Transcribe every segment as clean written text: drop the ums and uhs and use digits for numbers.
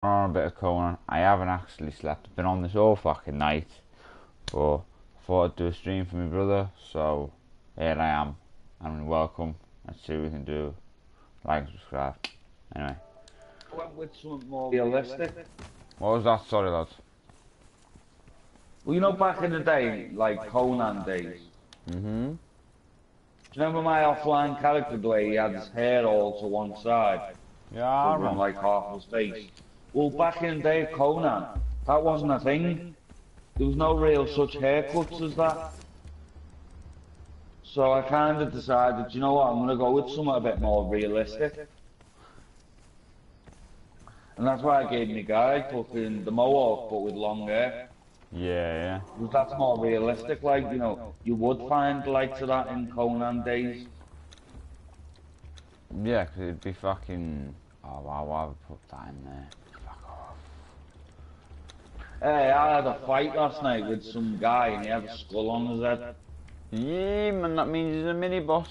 On a bit of Conan. I haven't actually slept. I've been on this all fucking night, but I thought I'd do a stream for my brother, so here I am. And welcome. Let's see what we can do. Like and subscribe. Anyway. I went with something more realistic. What was that? Sorry, lads. Well, you know, back in the day, like Conan days. Mm-hmm. Do you remember my offline character the way he had his hair all to one side, Yeah, I covering remember. like half his face? Well, back in the day of Conan, that wasn't a thing. There was no real such haircuts as that. So I kind of decided, you know what, I'm going to go with something a bit more realistic. And that's why I gave me guy fucking the mohawk, but with long hair. Yeah. Because that's more realistic, like, you know, you would find the likes of that in Conan days. Yeah, 'cause it'd be fucking... Oh, wow, why would I put that in there? Fuck off. Hey, I had a fight last night with some guy and he had a skull on his head. Yeah, man, that means he's a mini-boss.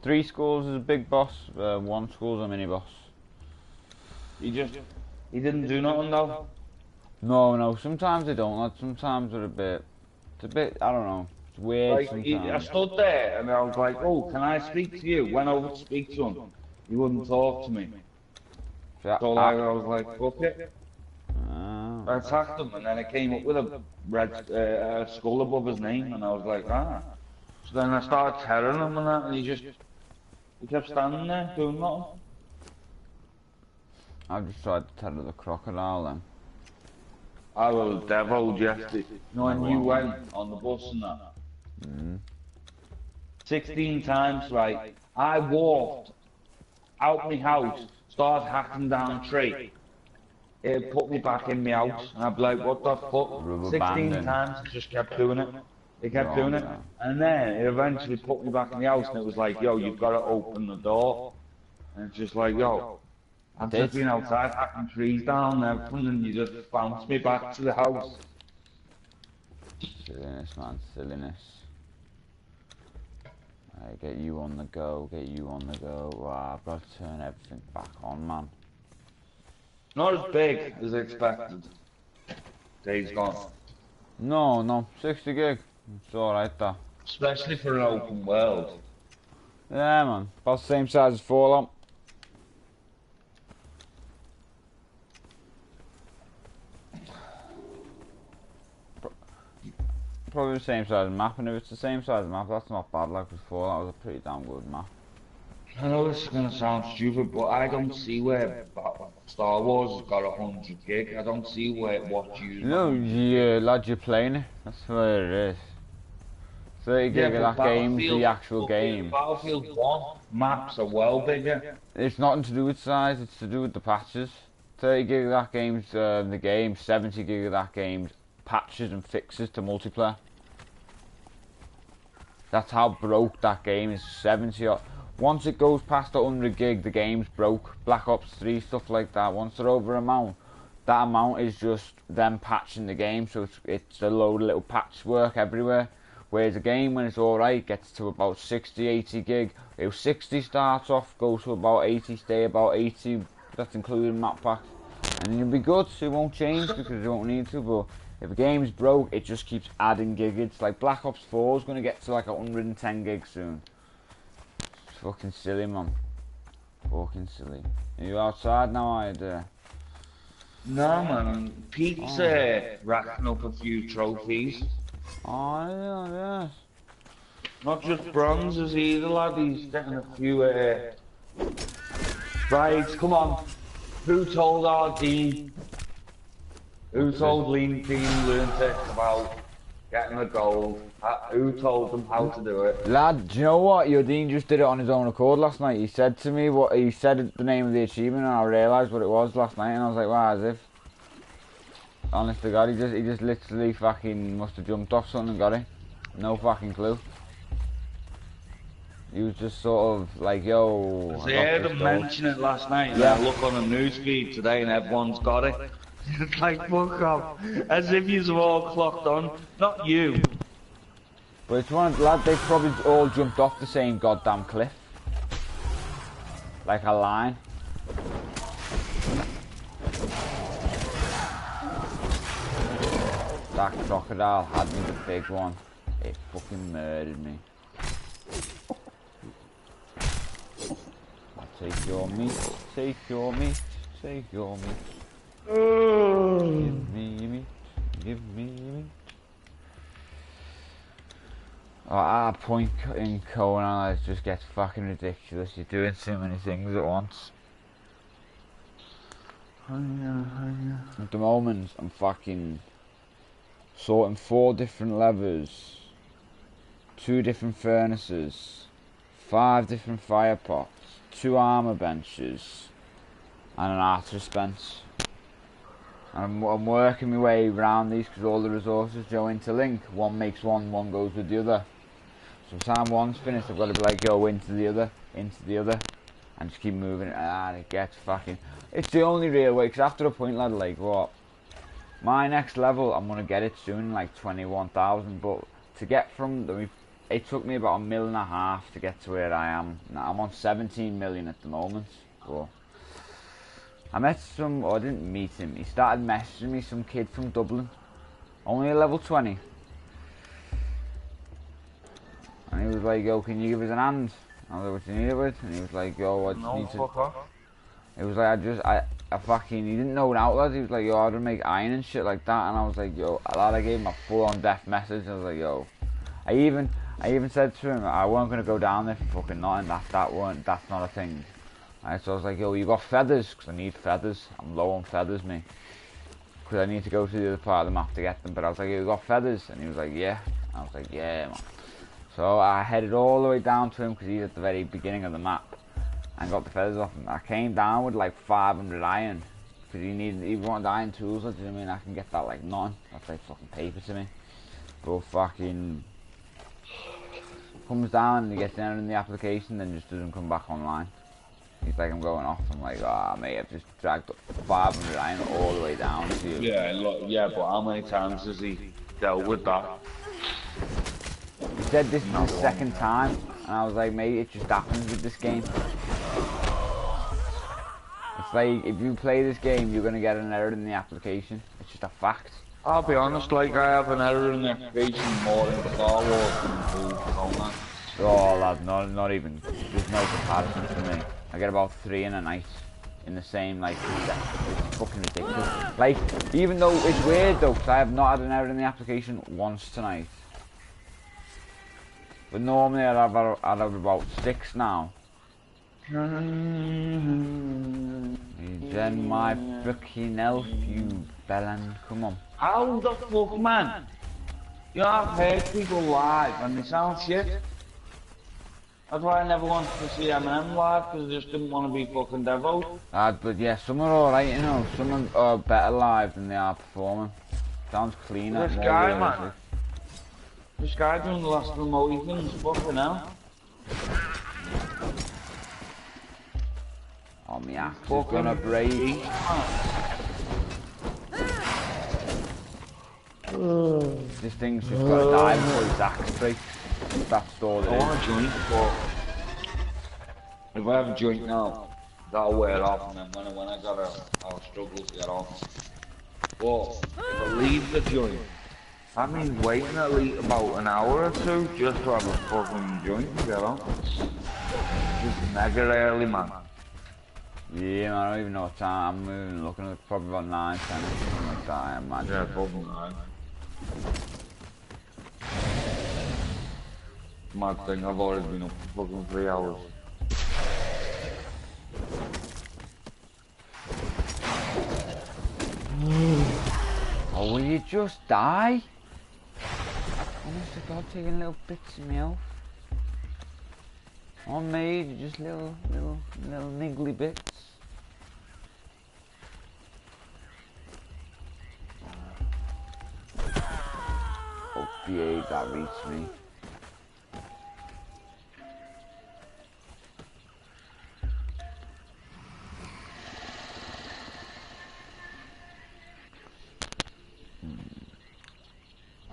3 skulls is a big boss, 1 skull's a mini-boss. He didn't do nothing though. No, sometimes they don't, lad. Sometimes they're it's a bit, I don't know, it's weird Like, sometimes. I stood there and I was like, oh, can I speak to you? Went over to speak to him. He wouldn't talk to me. So like, I was like, fuck it. I attacked him and then it came up with a red skull above his name and I was like, ah. So then I started tearing him and that and he kept standing there doing nothing. I just tried to tether the crocodile then. I was deviled yesterday. You know when you went on the bus and that? 16 times, right? I walked out my house, started hacking down a tree. It put me back in my house, and I'd be like, what the fuck? Rubber 16 banding. times, it just kept doing it. It kept doing it. And then it eventually put me back in the house, and it was like, yo, you've got to open the door. And it's just like, yo, I've just been outside hacking trees down and everything, and you just bounced me back to the house. Silliness, man, silliness. Right, get you on the go. Wow, I've got to turn everything back on, man. Not as big as expected. Days gone. No, 60 gig. It's alright, that. Especially for an open world. Yeah, man. About the same size as Fallout. Probably the same size map, and if it's the same size map, that's not bad. Like with Fallout, was a pretty damn good map. I know this is gonna sound stupid, but I don't see where Star Wars has got 100 gig. I don't see where what you. No, yeah, lad, you're playing it. That's where it is. 30 gig of that game's the actual game. Battlefield 1 maps are well bigger. It's nothing to do with size, it's to do with the patches. 30 gig of that game's the game, 70 gig of that game's patches and fixes to multiplayer. That's how broke that game is. 70 or once it goes past 100 gig, the game's broke. Black Ops 3, stuff like that. Once they're over amount, that amount is just them patching the game, so it's a load of little patchwork everywhere. Whereas a game, when it's alright, gets to about 60, 80 gig. 60 starts off, goes to about 80, stay about 80. That's including map packs. And then you'll be good, so it won't change because you won't need to. But if a game's broke, it just keeps adding gigabytes. Like Black Ops 4 is going to get to like 110 gigs soon. It's fucking silly, man. Fucking silly. Are you outside now, I No, man. Pete's racking up a few trophies. Oh, yeah. Not just bronzes either, lad. He's getting a few. Right, come on. Who told our dean? Who told Lean Dean Lunatic about getting a gold? Who told them how to do it? Lad, do you know what? Your dean just did it on his own accord last night. He said to me what he said the name of the achievement, and I realised what it was last night, and I was like, wow, as if. Honest to God, he just literally fucking must have jumped off something and got it. No fucking clue. He was just sort of like, yo. I heard him mention it last night, and I look on the newsfeed today, and everyone's got it. It's like, fuck off. As if you've all clocked on. Not you. But it's one of the lads, they probably all jumped off the same goddamn cliff. Like a line. That crocodile had me, the big one. It fucking murdered me. I'll take your meat, take your meat, take your meat. Give me your meat, give me your meat. Oh, at a point in Conan, it just gets fucking ridiculous. You're doing too many things at once. At the moment, I'm fucking sorting 4 different levers, 2 different furnaces, 5 different fire pots, 2 armor benches, and an archer's bench. And I'm working my way around these because all the resources go interlink. One makes one goes with the other. So time one's finished, I've got to be like, go into the other, and just keep moving it, and it gets fucking... It's the only real way, because after a point, lad, like, what? My next level, I'm going to get it soon, like 21,000, but to get from... It took me about 1.5 million to get to where I am. Now, I'm on 17 million at the moment, but... I met some... Oh, I didn't meet him. He started messaging me, some kid from Dublin. Only a level 20. And he was like, yo, can you give us an hand? I was like, what do you need it with? And he was like, yo, I just need to... It was like, I fucking... He didn't know an outlet. He was like, yo, I don't make iron and shit like that. And I was like, yo, lad, I gave him a full-on death message. I was like, yo... I even said to him, I wasn't going to go down there for fucking nothing. That's not a thing. Right, so I was like, yo, you got feathers? Because I need feathers. I'm low on feathers, me. Because I need to go to the other part of the map to get them. But I was like, yo, you got feathers? And he was like, yeah. I was like, yeah, man. So I headed all the way down to him because he's at the very beginning of the map and got the feathers off him. I came down with like 500 iron because he wanted iron tools, like, do you know what I mean? I can get that like nothing. That's like fucking paper to me. But fucking comes down and he gets down in the application, then just doesn't come back online. He's like, I'm going off. I'm like, ah, mate, I've just dragged 500 iron all the way down to you. Yeah, look, yeah, but how many times has he dealt with that? He said this is the second time, and I was like, mate, it just happens with this game. It's like, if you play this game, you're going to get an error in the application. It's just a fact. I'll be honest, like, I have an error in the application more in Star Wars than in Conan. Oh, lad, not even, there's no comparison for me. I get about 3 in a night, in the same, like, it's fucking ridiculous. Like, even though, it's weird though, because I have not had an error in the application once tonight. But normally I'd have about 6 now. Then my fucking elf, you bellend, come on. How the fuck, man? You know, I've heard people live and they sound shit. That's why I never wanted to see Eminem live, because I just didn't want to be fucking devout. But yeah, some are alright, you know. Some are better live than they are performing. Sounds cleaner. This guy, man. This guy doing the last of the Mohicans, fucking hell. Oh, my axe is gonna break. This thing's just gotta die before his axe breaks. That's all it is. I want a joint, but if I have a joint now, that'll wear off, and then when I got I'll struggle to get off. But if I leave the joint, that means waiting at least about an hour or 2 just to have a fucking joint to get on. Just mega early, man. Yeah, man, I don't even know what time. I'm moving, looking at probably about 9, 10, something like that, I imagine. Yeah, probably 9. Mad thing, I've already been up for fucking 3 hours. Oh, will you just die? Honest to God, taking little bits of me off. On me, just little niggly bits. Oh, yeah, that reached me.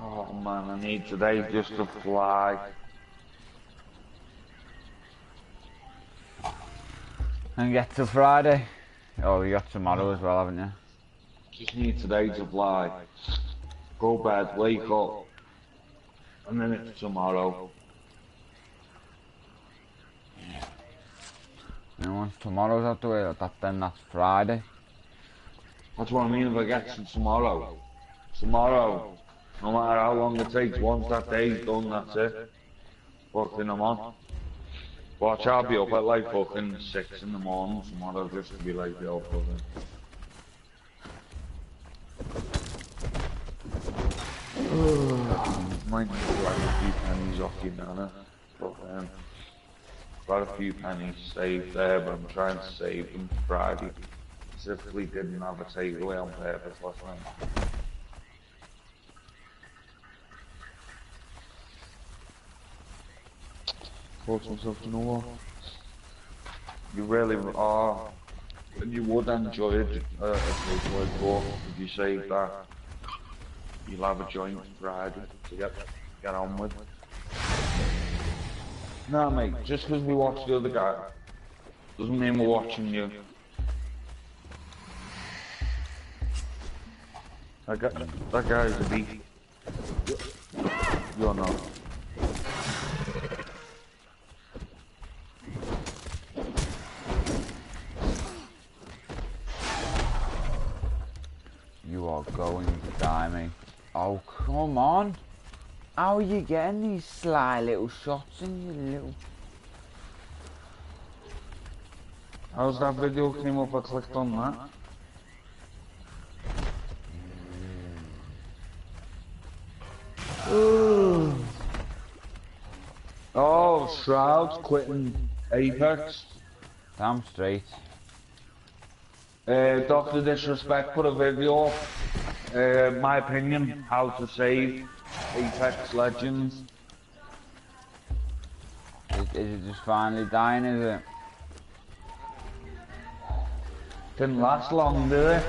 Oh man, I need today just to fly. And get till Friday. Oh, you got tomorrow as well, haven't you? Just need today to fly. go bed, wake up, and then it's tomorrow. And once tomorrow's out the way, then that's Friday. That's what I mean if I get to tomorrow. Tomorrow, no matter how long it takes, once that day's done, that's it. Fucking I'm on. Watch, I'll be up at like fucking 6 in the morning tomorrow just to be like, yo, fucking. Might need to like a few pennies off you, Nana. But got a few pennies saved there, but I'm trying to save them for Friday. Specifically didn't have a takeaway on purpose last night. Thought to myself, you know what? You really are, and you would enjoy it a takeaway, but if you save that, you'll have a joint Friday to get on with. Nah, mate, just because we watched the other guy doesn't mean we're watching you. That guy's a beast. You're not. You are going to die, mate. Oh, come on. How are you getting these sly little shots in, you little... How's that video came up? I clicked on that. Ooh. Oh, Shroud's quitting Apex. Damn straight. Dr. Disrespect put a video up. My opinion, how to save Apex Legends. Is it just finally dying, is it? Didn't last long, did it?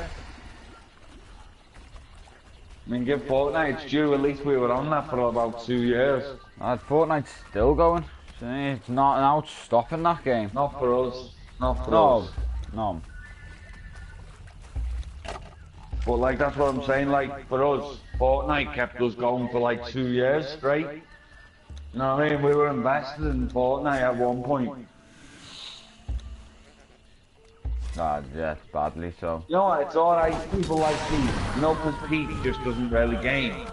I mean, give Fortnite its due, at least we were on that for about 2 years. Fortnite's still going. See, it's not now, it's stopping that game. Not for us. Not for us. No. But like, that's what I'm saying, like, for us, Fortnite kept us going for like 2 years straight. You know what I mean? We were invested in Fortnite at one point. Yeah, badly so. You know what, it's alright, people like Pete. You know, because Pete just doesn't really game.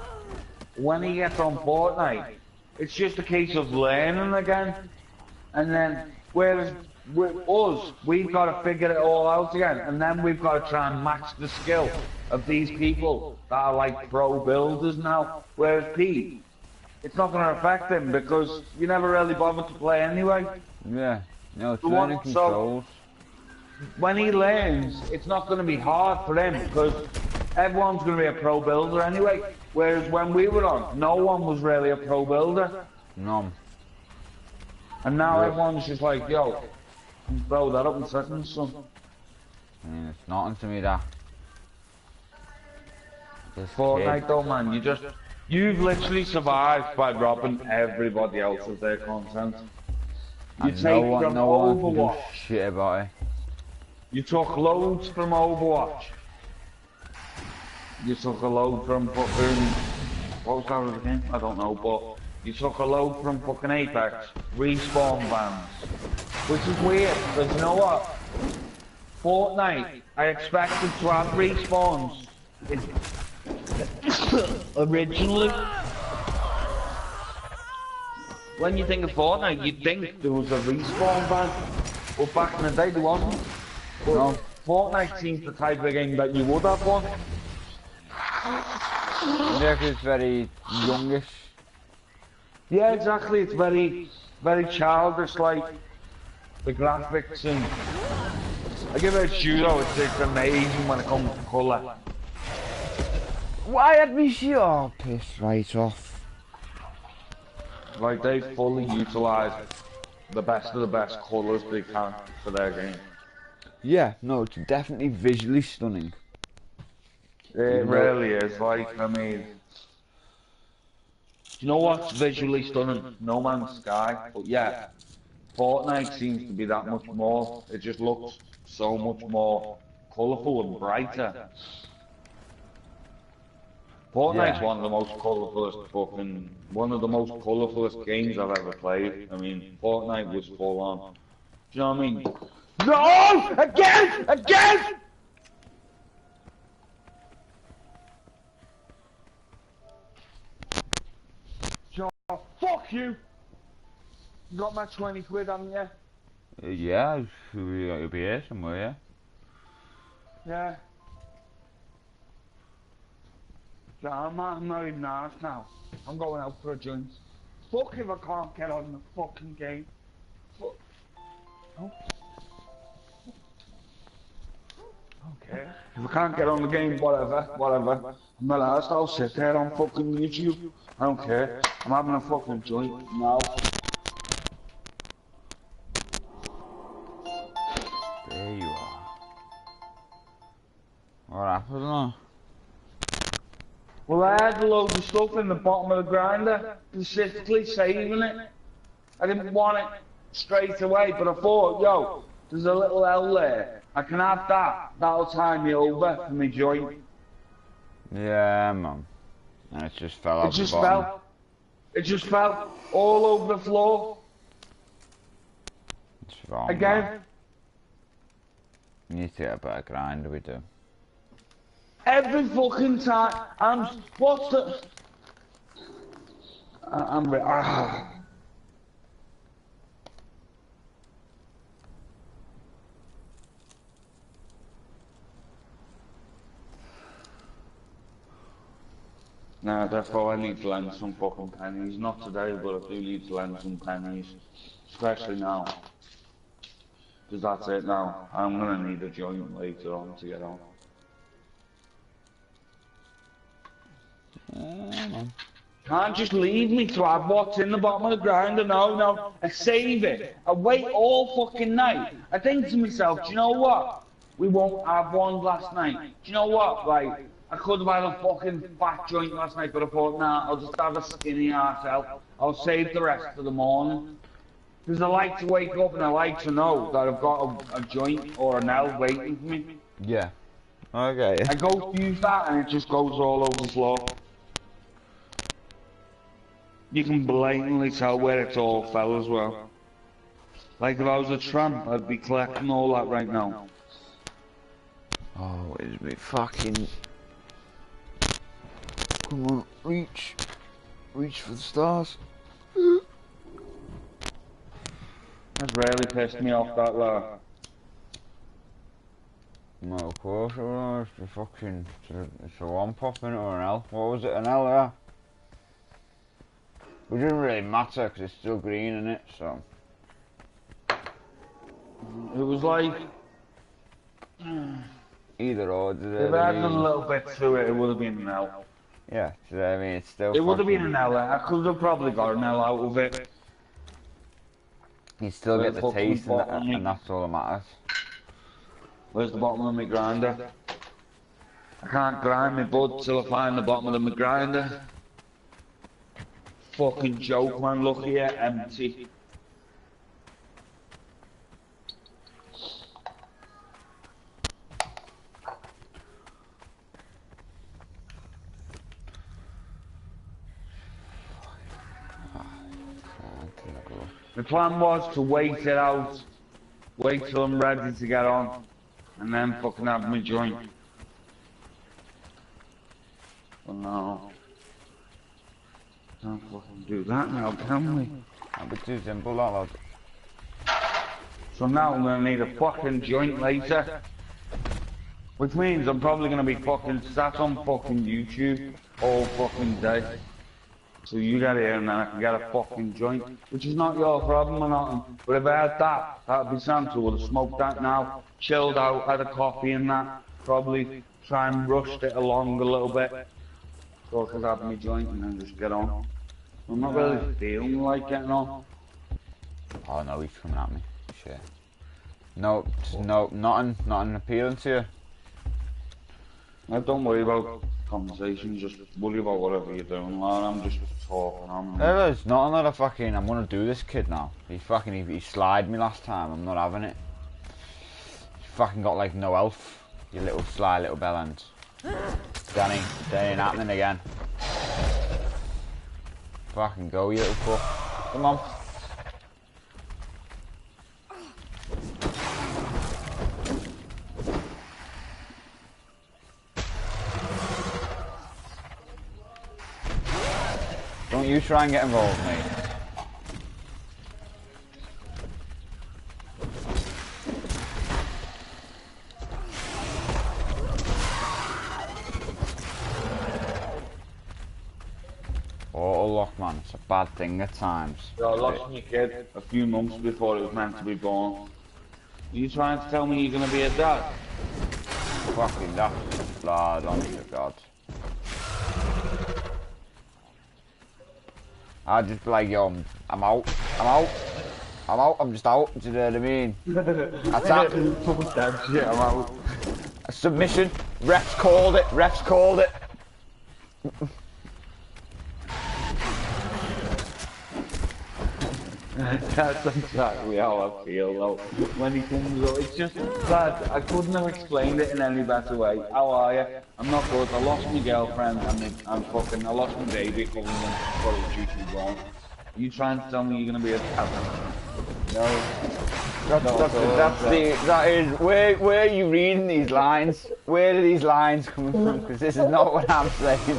When he gets on Fortnite, it's just a case of learning again. And then, whereas with us, we've got to figure it all out again. And then we've got to try and match the skill of these people that are like pro builders now. Whereas Pete, it's not going to affect him because you never really bothered to play anyway. Yeah, no, it's learning controls. When he learns, it's not going to be hard for him because everyone's going to be a pro builder anyway. Whereas when we were on, no one was really a pro builder. No. And now everyone's just like, yo, throw that up in seconds, son. I mean, it's nothing to me, that. Fortnite though, man, you've literally survived by robbing everybody else of their content. You take from Overwatch. Shit about it. You took loads from Overwatch. You took a load from fucking... What was that again? I don't know, but... You took a load from fucking Apex. Respawn bans. Which is weird, because you know what? Fortnite, I expected to have respawns. Originally. When you think of Fortnite, you'd think there was a respawn ban. But back in the day, there wasn't. But no. Fortnite seems the type of game that you would have one. Yeah, cause it's very youngish. Yeah, exactly. It's very, very childish, like the graphics and. I give it a judo. It's amazing when it comes to colour. Why had me shit? Oh, piss right off. Like they fully utilised the best of the best colours they can for their game. Yeah, no, it's definitely visually stunning. It really is. Like, I mean. You know what's visually stunning? No Man's Sky. But yeah, Fortnite seems to be that much more. It just looks so much more colourful and brighter. Fortnite's Yeah. one of the most colourfulest games I've ever played. I mean, Fortnite was full on. Do you know what I mean? No! Again! Again! Fuck you! You got my 20 quid, haven't you? Yeah, you'll be here somewhere, Yeah. So I'm not even asked now. I'm going out for a joint. Fuck if I can't get on the fucking game. Fuck. Oh. Okay. If I can't get on the game, whatever. I'm not asked, I'll sit there on fucking YouTube. I don't care. I'm having a fucking joint now. yeah. There you are. What happened now? Well, I had loads of stuff in the bottom of the grinder, specifically saving it. I didn't want it straight away, but I thought, yo, there's a little L there. I can have that. That'll tie me over for my joint. Yeah, man. And it just fell out the bottom. Fell. It just fell all over the floor. It's wrong, Again. man. You need to get a better grinder, we do. Every fucking time. What's the... Nah, therefore I need to lend some fucking pennies. Not today, but I do need to lend some pennies. Especially now. Because that's it now. I'm gonna need a joint later on to get on. Can't just leave me to have what's in the bottom of the grinder. No. I save it. I wait all fucking night. I think to myself, do you know what? We won't have one last night. Do you know what? Like, I could have had a fucking fat joint last night, but I thought, nah, I'll just have a skinny arsehole. I'll save the rest for the morning. Because I like to wake up and I like to know that I've got a joint or an L waiting for me. Yeah. Okay. I go to use that and it just goes all over the floor. You can blatantly tell where it's all fell as well. Like if I was a tramp, I'd be collecting all that right now. Oh, it's me fucking... Come on, reach. Reach for the stars. That's really pissed me off, that low. No, of course it was. It's a fucking... It's a one pop in it or an L. What was it, an L there? It didn't really matter because it's still green in it, so... It was like... Either or, did it? If I had done a little bit to it, it would have been an L. Yeah, so I mean, it's still... It would have been an L. I could have probably got an L out of it. You still get the taste and that's all that matters. Where's the bottom of my grinder? I can't grind my bud till I find the bottom of my grinder. Fucking joke, man. Look here, empty. The plan was to wait it out, wait till I'm ready to get on, and then fucking have my joint. But no. Can't fucking do that now, can we? That'd be too simple, that lad. So now I'm gonna need a fucking joint later. Which means I'm probably gonna be fucking sat on fucking YouTube all fucking day. So you get here and then I can get a fucking joint, which is not your problem or nothing. But if I had that, that'd be Santa. Would have smoked that now, chilled out, had a coffee and that, probably try and rushed it along a little bit. So I could have my joint and then just get on. I'm not really feeling like getting on. Oh no, he's coming at me. Shit. No, nothing appealing to you. Don't worry about conversations, just worry about whatever you're doing, lad. I'm just talking. There's nothing that I'm gonna do this kid now. He slid me last time, I'm not having it. He's fucking got like no elf. You little sly little bellend. Danny. It ain't happening again. Fucking go, you little fuck. Come on. Don't you try and get involved, mate. Auto-lock, man. It's a bad thing at times. I lost my kid a few months before it was meant to be born. Are you trying to tell me you're going to be a dad? Fucking that lad, honest to God. I'd just be like, yo, I'm out, I'm just out, do you know what I mean? That's that. Fuck that shit, I'm out. A submission, refs called it. That's exactly how I feel though. When he comes up, it's just sad. I couldn't have explained it in any better way. How are you? I'm not good. I lost my girlfriend and I lost my baby because she was born. Are you trying to tell me you're gonna be a dad? No. That is, where are you reading these lines? Where are these lines coming from? Because this is not what I'm saying.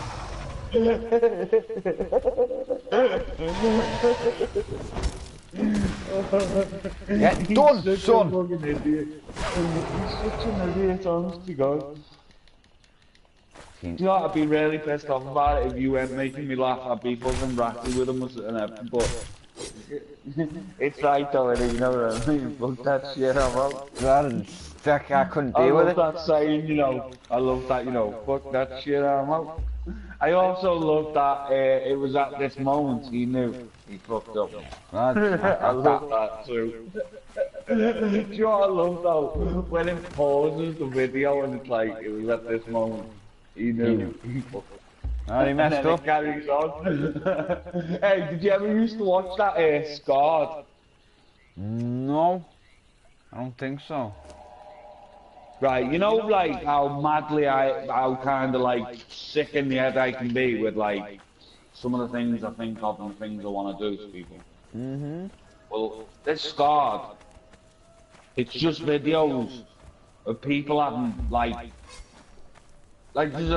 Get done, son! He's such an idiot, honest to God. Do you know what, I'd be really pissed off about it if you weren't making me laugh. I'd be fucking ratty with him and everything, but it's right though, you know what I mean? Fuck that shit, I'm out. I couldn't deal with it. I love that saying, you know, I love that, you know, fuck that shit, I'm out. I also love that it was at this moment he knew he fucked up. I love that too. Do you know what I love though? When it pauses the video and it's like, it was at this moment he knew he fucked up. Oh, he messed up. It carries on. Hey, did you ever used to watch that Scarred? No, I don't think so. Right, you know, like how madly how kind of like sick in the head I can be with like some of the things I think of and the things I want to do to people. Well, this Scarred, it's just videos of people having like there's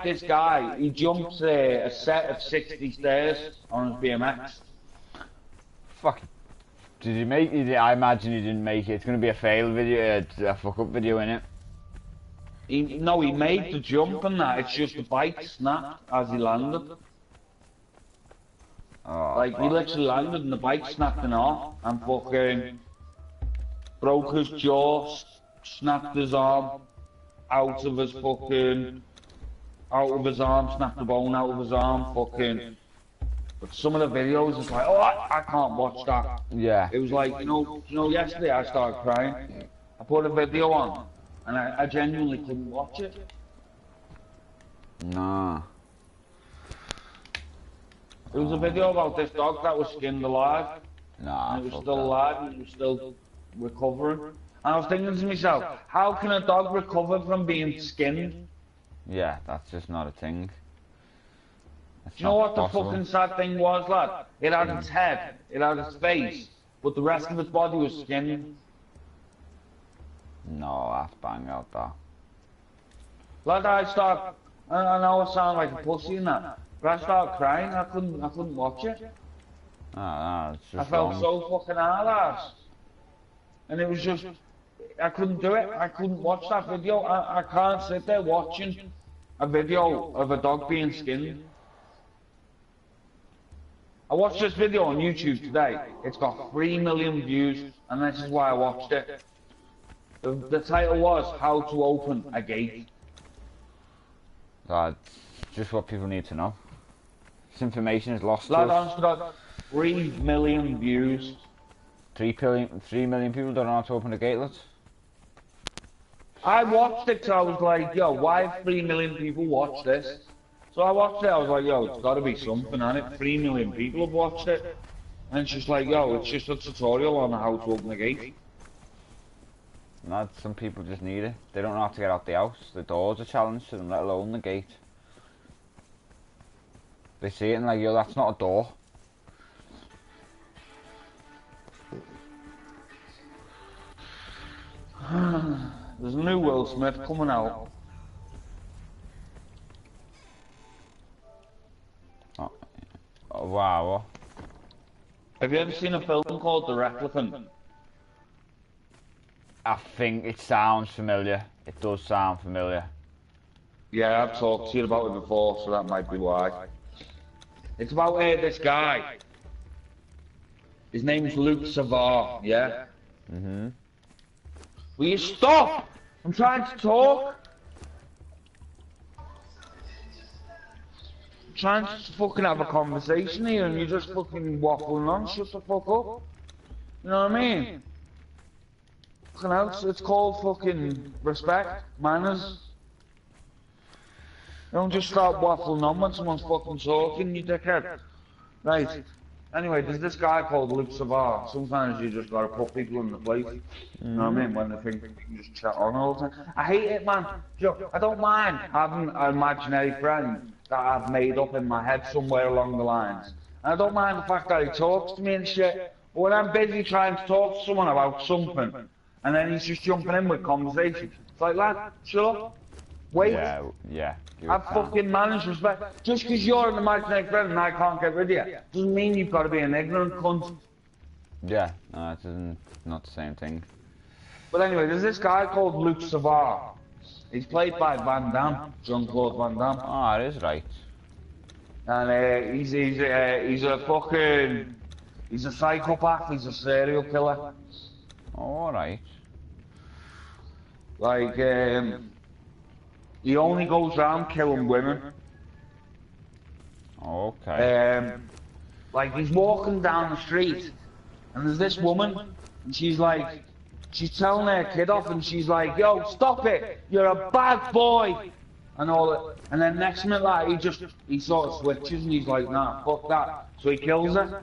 this guy, he jumps a set of 60 stairs on his BMX. Fuck. Did he make it? I imagine he didn't make it. It's going to be a fail video, a fuck up video, innit? No, he made the jump and that. It's just the bike snapped as he landed. Oh, like, he literally landed and the bike snapped in half and fucking broke his jaw, snapped his arm out of his arm, snapped the bone out of his arm, fucking. But some of the videos, it's like, oh, I can't watch that. Yeah. It was like, you know, yesterday I started crying. I put a video on, and I genuinely couldn't watch it. Nah. It was a video about this dog that was skinned alive. Nah. And it was still alive, and it was still recovering. And I was thinking to myself, how can a dog recover from being skinned? Yeah, that's just not a thing. Do you know what the fucking sad thing was, lad? It had its head, it had its face, but the rest of its body was skinned. No, that's bang out that. Lad, I know I sound like a pussy and that, but I started crying, I couldn't watch it. Nah, it's just I felt wrong. so fucking hard-ass. And it was just, I couldn't do it, I couldn't watch that video. I can't sit there watching a video of a dog being skinned. I watched this video on YouTube today. It's got 3 million views, and this is why I watched it. The title was How to Open a Gate. That's just what people need to know. This information is lost Lad, to us. honest to God, 3 million views. 3 million people don't know how to open a gatelet. I watched it because I was like, yo, why have 3 million people watch this? So I watched it, I was like, yo, it's got to be something on it. 3 million people have watched it. And it's just like, yo, it's just a tutorial on how to open a gate. Lad, some people just need it. They don't know how to get out the house. The door's a challenge to them, let alone the gate. They see it and like, yo, that's not a door. There's a new Will Smith coming out. Oh, wow. Have you ever seen a film called The Replicant? I think it sounds familiar. It does sound familiar. Yeah, I've talked to you about it before, so that might be why. It's about this guy. His name's Luke Savar, yeah? Mm-hmm. Will you stop? I'm trying to talk. I'm trying to fucking have a conversation here and you're just fucking waffling on. Shut the fuck up. You know what I mean? Fucking hell, it's called fucking respect, manners. Don't just start waffling on when someone's fucking talking, you dickhead. Right. Anyway, there's this guy called Luke Savar. Sometimes you just gotta put people in the place. You know what I mean? When they think they can just chat on all the time. I hate it, man. Joe, I don't mind having an imaginary friend that I've made up in my head somewhere along the lines. And I don't mind the fact that he talks to me and shit. But when I'm busy trying to talk to someone about something, and then he's just jumping in with conversation, it's like, lad, shut up. Wait. Yeah. Have fucking manners, respect. Just because you're an imaginary friend and I can't get rid of you, doesn't mean you've got to be an ignorant cunt. Yeah, no, it's not the same thing. But anyway, there's this guy called Luke Savar. He's played by Van Damme, Jean-Claude Van Damme. Oh, it is right. And he's a psychopath, he's a serial killer. Alright. Like, he only goes around killing women. Okay. Like, he's walking down the street, and there's this woman, and she's like, she's telling her kid off, and she's like, yo, stop it, you're a bad boy, and all that. And then next minute, like, he sort of switches, and he's like, nah, fuck that. So he kills her.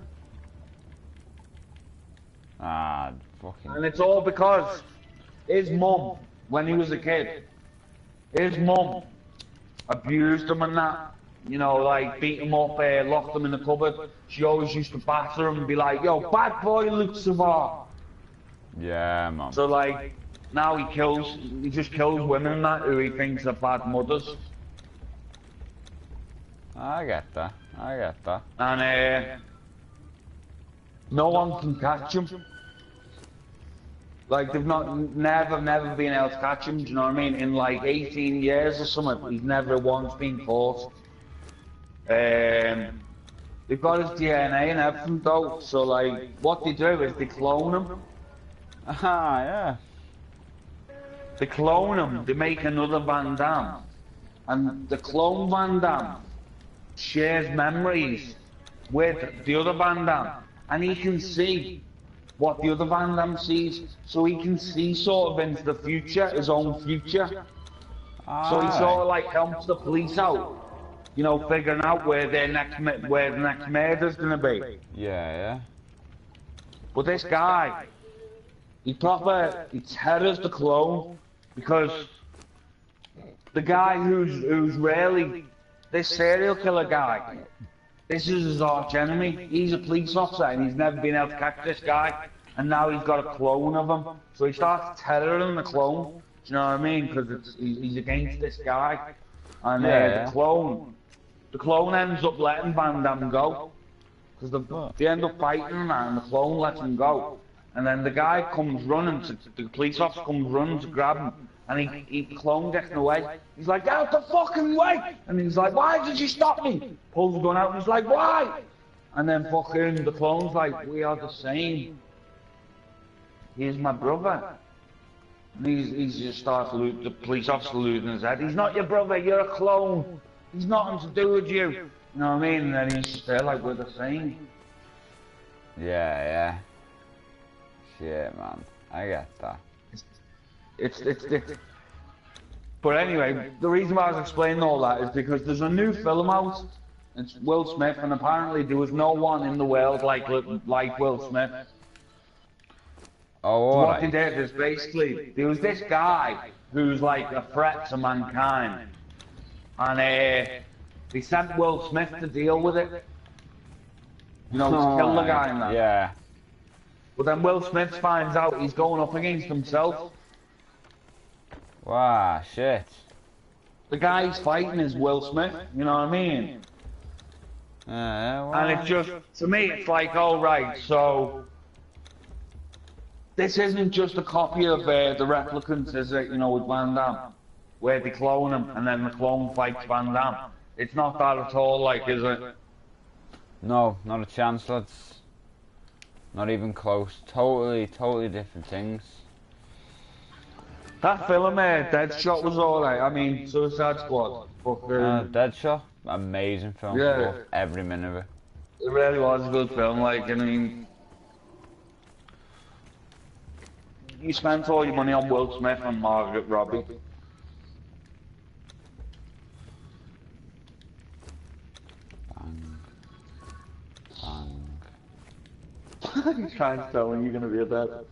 Ah, fucking... And it's all because his mum, when he was a kid, his mum abused him and that. You know, like, beat him up, locked him in the cupboard. She always used to batter him and be like, yo, bad boy Luke Savar. Yeah, man. So, like, now he just kills women and that who he thinks are bad mothers. I get that. And, no one can catch him. Like, they've never been able to catch him, do you know what I mean? In like 18 years or something, he's never once been caught. They've got his DNA and everything though, so like, what they do is they clone him. Ah, yeah. They clone him, they make another Van Damme. And the clone Van Damme shares memories with the other Van Damme. And he can see what the other Van Damme sees, so he can see sort of into the future, his own future. So he sort of like helps the police out, you know, figuring out where the next murder's gonna be. Yeah. But this guy, he terrors the clone, because the guy who's really this serial killer guy, this is his arch enemy. He's a police officer and he's never been able to catch this guy, and now he's got a clone of him. So he starts terroring the clone. Do you know what I mean? Because he's against this guy, and the clone ends up letting Van Damme go, because they end up fighting and the clone lets him go, and then the guy comes running, the police officer comes running to grab him. And the clone gets in the way. He's like, out the fucking way! And he's like, why did you stop me? Pulls the gun out and he's like, why? And then fucking the clone's like, we are the same. He's my brother. And he just starts the police officer losing his head. He's not your brother, you're a clone. He's nothing to do with you. You know what I mean? And then he's just there like, we're the same. Yeah. Shit, man. I get that. But anyway, the reason why I was explaining all that is because there's a new film out. It's Will Smith, and apparently there was no one in the world like Will Smith. Oh, So what alright. they did is basically, there was this guy who's like a threat to mankind. And they sent Will Smith to deal with it. You know, to kill the guy and that. Yeah. But then Will Smith finds out he's going up against himself. Wow, shit. The guy he's fighting is Will Smith, you know what I mean? Well, And it just, to me, it's like, oh right, so this isn't just a copy of the Replicants, is it? You know, with Van Damme, where they clone him and then the clone fights Van Damme. It's not that at all, like, is it? no, not a chance, lads. Not even close. Totally different things. That film, Deadshot was alright. I mean, Suicide Squad. Deadshot, amazing film. Yeah. Loved every minute of it. It really was a good film. Like, I mean, you spent all your money on Will Smith and Margaret Robbie. Bang. He's trying to tell me you're gonna be a dad.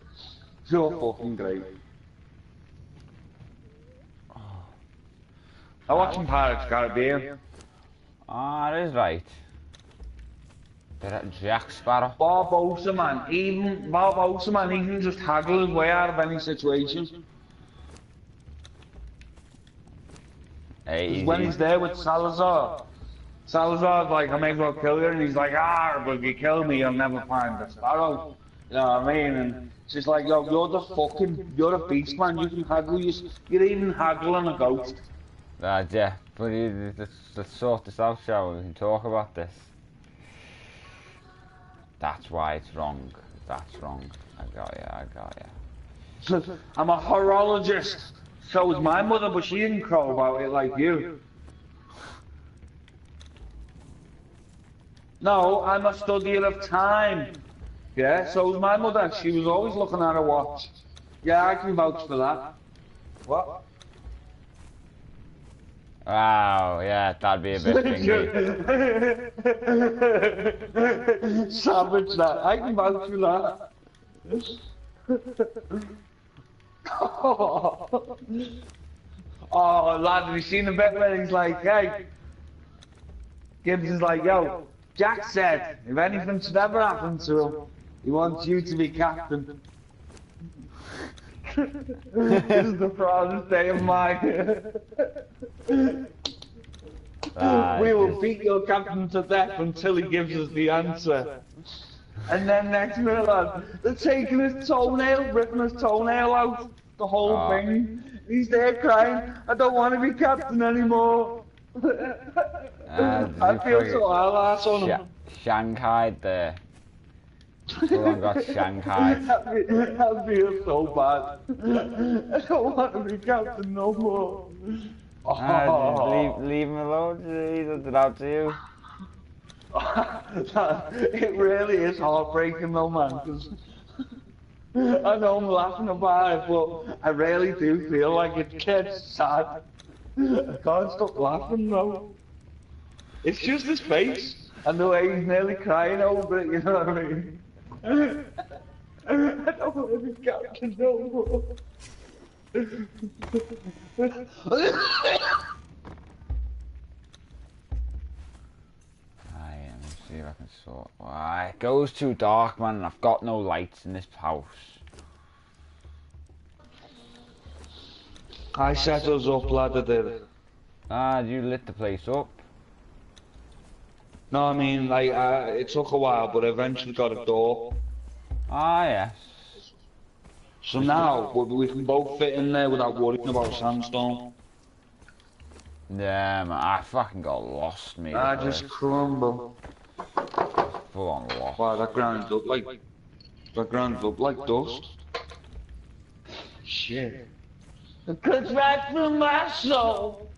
You're fucking great. I'm watching Pirates of the Caribbean. Ah, that is right. Jack Sparrow. Barbosa, man, he can just haggle his way out of any situation. Hey, When he's there with Salazar's like, I may as well kill you, and he's like, but if you kill me, you'll never find the Sparrow. You know what I mean? And it's just like, yo, you're a beast, man. You can haggle, you're even haggling a ghost. Yeah, but let's sort this out, shall we? We can talk about this. That's why it's wrong. That's wrong. I got ya. I'm a horologist. So was my mother, but she didn't crow about it like you. No, I'm a studier of time. Yeah, so was my mother. She was always looking at her watch. Yeah, I can vouch for that. What? Wow, yeah, that'd be a bit thingy. Savage that. I can vouch for that. Oh, lad, have you seen the bit where he's like, hey, Gibbs is like, yo, Jack said, if anything should ever happen to him, he wants you to be captain. This is the proudest day of my we will beat your captain to death until he gives us the answer. And then next minute, lad, they're taking his toenail, ripping his toenail out, the whole thing. He's there crying, I don't want to be captain anymore. I feel so hard on him. Shanghai there. Someone got Shanghai. I feel so bad. I don't want to be captain no more. Just leave him alone, he's it out to you. It really is heartbreaking though, man, because I know I'm laughing about it, but I really do feel like it gets sad. I can't stop laughing though. It's just his face and the way he's nearly crying over it, you know what I mean? I don't want to be captain no more. Let me see if I can sort. It goes too dark, man, and I've got no lights in this house. I set us up, lad, I did. You lit the place up. No, I mean, like, it took a while, but I eventually got a door. Yes. So now, we can both fit in there without worrying about sandstone. Yeah, man, I fucking got lost, mate. I just crumble. Full on lost. Wow, that ground's up like dust. Shit. It cuts right through my soul.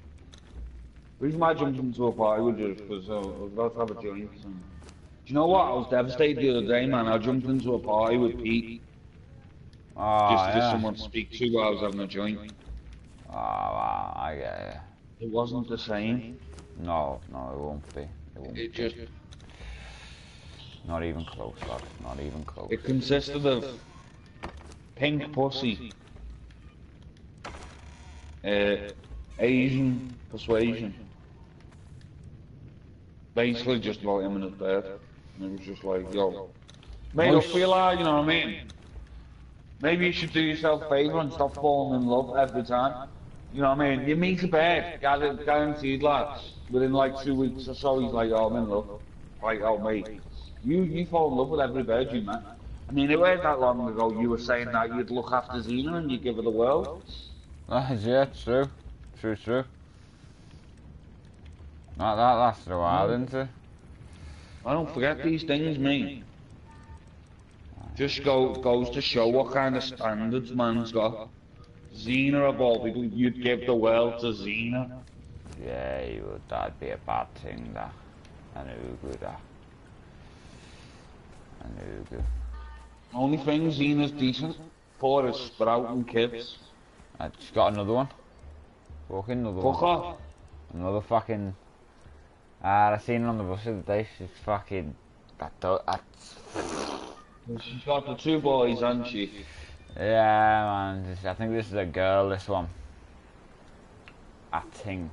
The reason why I jumped into a party with you because I was about to have a joint. Do you know what? I was devastated the other day, man. I jumped into a party with Pete. Just to someone to speak to while I was having a joint. Wow, I get it. It wasn't the same. No, it won't be. It just... Not even close, lad. Not even close. It consisted of pink pussy, Asian persuasion. Basically just about him in his bed. And it was just like, yo, made up feel like, you know what I mean? Maybe you should do yourself a favour and stop falling in love every time. You know what I mean? You meet a bird, guaranteed lad, within like 2 weeks or so, he's like, oh, I'm in love. Like, oh, mate, you fall in love with every bird you met. I mean, it wasn't that long ago you were saying that you'd look after Xena and you'd give her the world. Yeah, true. True. That lasted a while, didn't it? I don't forget these things, mate. Just goes to show what kind of standards man's got. Xena of all people, you'd give the world to Xena. Yeah, you would. That'd be a bad thing, that. I knew that. I knew. Only thing Xena's decent for is sprouting kids. I just got another one. Fucking another Fuck one. off. Another fucking... I seen her on the bus the other day, she's fucking... That's... She's got the 2 boys, hasn't she? Yeah, man. I think this is a girl, this one. I think.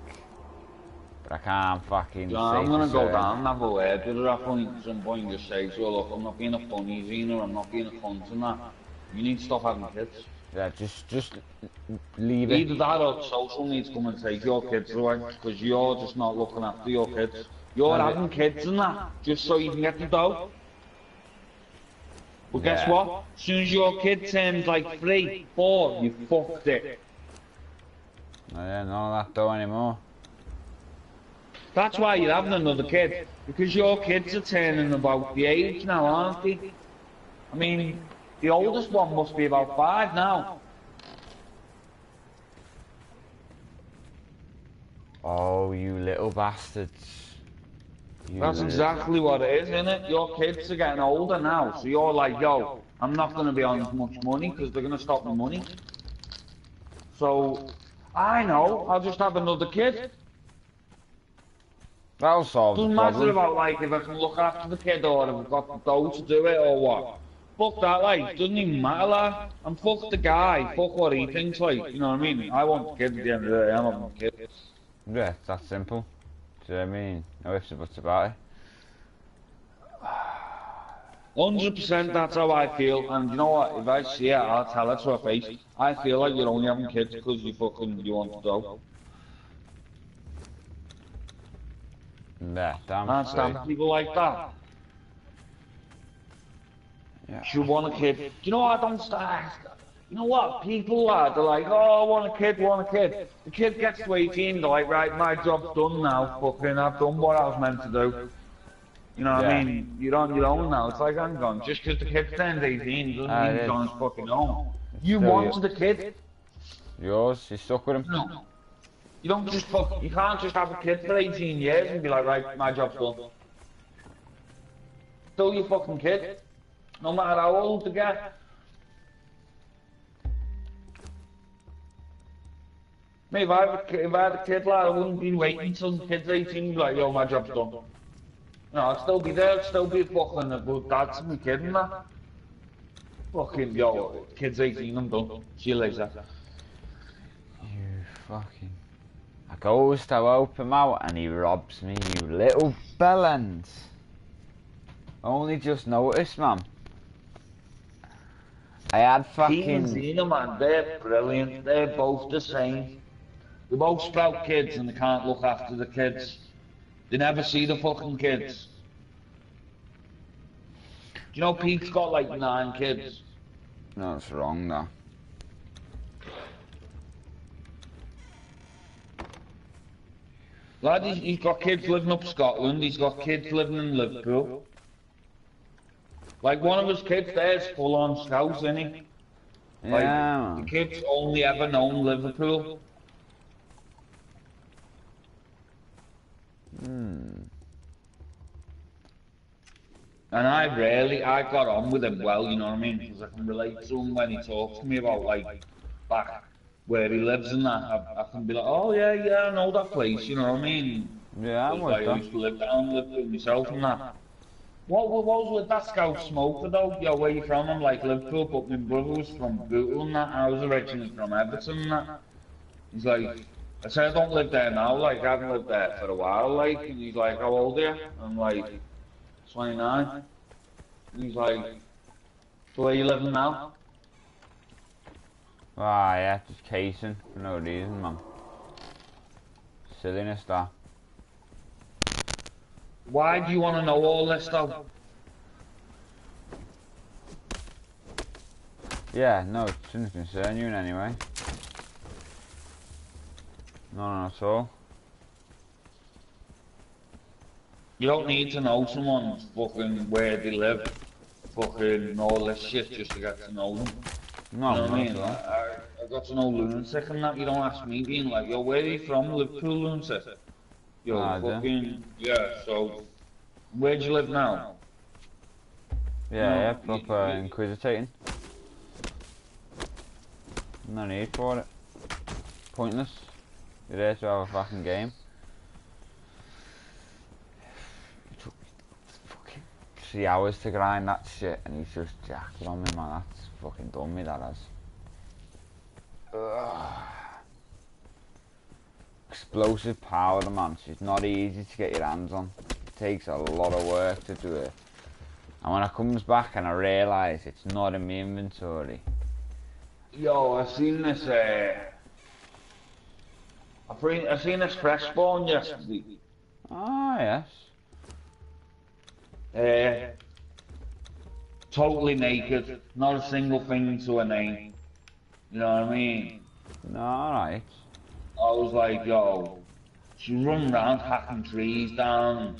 But I can't fucking say. I'm gonna go down and have a word with her at some point and just say to her, look, I'm not being a funny Xena, I'm not being a cunt and that. You need to stop having kids. Yeah, just leave it. Either that or social needs to come and take your kids away, because you're just not looking after your kids. You're having kids and that, just so you can get the dough. But guess what? As soon as your kid turns like 3, 4, you fucked it. Yeah, none of that dough anymore. That's why you're having another kid, because your kids are turning about the age now, aren't they? I mean, the oldest one must be about 5 now. Oh, you little bastards. That's exactly what it is, isn't it? Your kids are getting older now, so you're like, yo, I'm not going to be on as much money because they're going to stop the money. So, I know, I'll just have another kid. That'll solve the problem. Doesn't matter about, like, if I can look after the kid or if I've got the dough to do it or what. Fuck that, like, doesn't even matter, like. And fuck the guy, fuck what he thinks, like, you know what I mean? I want kids at the end of the day, I'm having kids. Yeah, it's that simple. Do you know what I mean? No ifs or buts about it. 100% that's how I feel, and you know what, if I see it, I'll tell her to her face. I feel like you're only having kids because you want to do. Yeah, damn I can't stand people like that. Yeah. You want a kid. Do you know what, I don't stand. You know what, people are, they're like, oh, I want a kid. The kid gets to 18, they're like, right, my job's done now, fucking, I've done what I was meant to do. You know what I mean? You're on your own now. It's like, hang on, just because the kid turns 18 doesn't mean he's on his fucking own. You wanted a kid. Yours? You stuck with him? No. You don't just you can't just have a kid for 18 years and be like, right, my job's done. Still your fucking kid. No matter how old they get. Mate, if I had a kid, lad, I wouldn't be waiting until the kid's 18 and be like, yo, my job's done. No, I'd still be there, I'd still be fucking good dad to my kid and that. Fucking, yo, kid's 18, I'm done. See you later. You fucking... I goes to help him out and he robs me, you little bellend. Only just noticed, man. I had fucking... He and Xena, man, they're brilliant. They're both the same. They both sprout kids and they can't look after the kids. They never see the fucking kids. Do you know Pete's got like 9 kids? No, it's wrong, though. Lad, he's got kids living up Scotland, he's got kids living in Liverpool. Like one of his kids there's full on Scouse, isn't he? Yeah. Like, the kid's only ever known Liverpool. And I got on with him well, you know what I mean? Because I can relate to him when he talks to me about, like, back where he lives and that. I can be like, oh yeah, I know that place, you know what I mean? Yeah, I'm with I used to live down, live with myself and that. What was with that scout smoker though? Yo, where you from? I'm like Liverpool, but my brother was from Bootle and that. I was originally from Everton and that. He's like, I said I don't live there now, like I haven't lived there for a while, like, and he's like, how old are you? I'm like, 29. He's like, so where you living now? Ah, yeah, just casing for no reason, man. Silliness, that. Why do you want to know all this though? Yeah, no, it shouldn't concern you in any way. No, not at all. You don't need to know someone's fucking where they live, fucking all this shit just to get to know them. You No, know what I not mean? at all. I got to know lunatic and that. You don't ask me being like, yo, where are you from? Liverpool lunatic. Yo, Ah, I do. fucking, yeah, so where do you live now? You Yeah, yeah, know, proper inquisiting. No need for it. Pointless. You're there to have a fucking game. It took fucking 3 hours to grind that shit and he's just jacked it on me, man. That's fucking done me, that has. Ugh. Explosive power, man. It's not easy to get your hands on. It takes a lot of work to do it. And when it comes back and I realise it's not in my inventory. yo, I seen this fresh spawn yesterday. Ah, yes. Uh, totally naked, not a single thing to a name. You know what I mean? No, alright. I was like, yo, she was running around hacking trees down.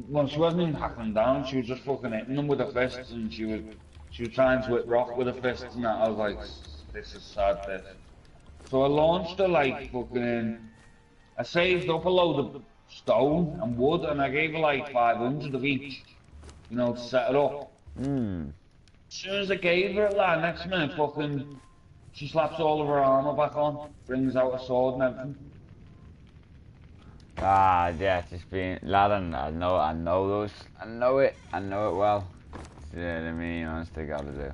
Well, she wasn't even hacking them down. She was just fucking hitting them with her fists, and she was trying to hit rock with her fists and that. I was like, this is sad. This. So I launched her like fucking. I saved up a load of stone and wood, and I gave her like 500 of each. You know, to set it up. Hmm. As soon as I gave her it, like, next minute, fucking, she slaps all of her armor back on, brings out a sword and everything. Ah, yeah, just being lad, and I know those, I know it well. Yeah, I mean, honestly, gotta do.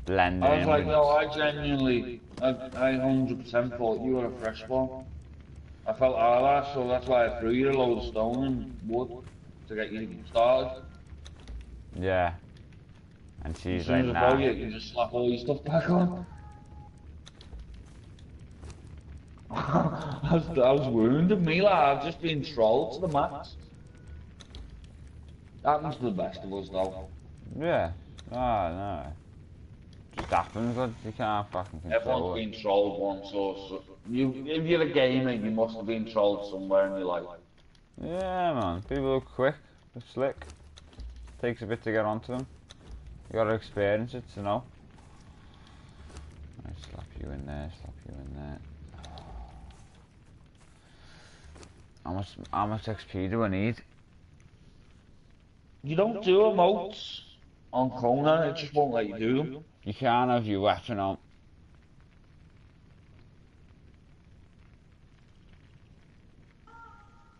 Blending I was in like, with. yo, I genuinely, I 100% thought you were a fresh spawn. I felt alright, so that's why I threw you a load of stone and wood to get you started. Yeah, and And as she's like, soon as I throw nah. you, you just slap all your stuff back on. I was wounded, me, like, I've just been trolled to the max. Happens to the best of us, though. Yeah. Ah, no. Just happens, but you can't fucking Everyone's control it. been trolled once, so if you're a gamer, you must have been trolled somewhere in your life. Yeah, man. People are quick, they're slick. Takes a bit to get onto them. You gotta experience it to know. I slap you in there, slap you in there. How much XP do I need? You don't do emotes on Conan, it just won't let you do them. You can't have your weapon on.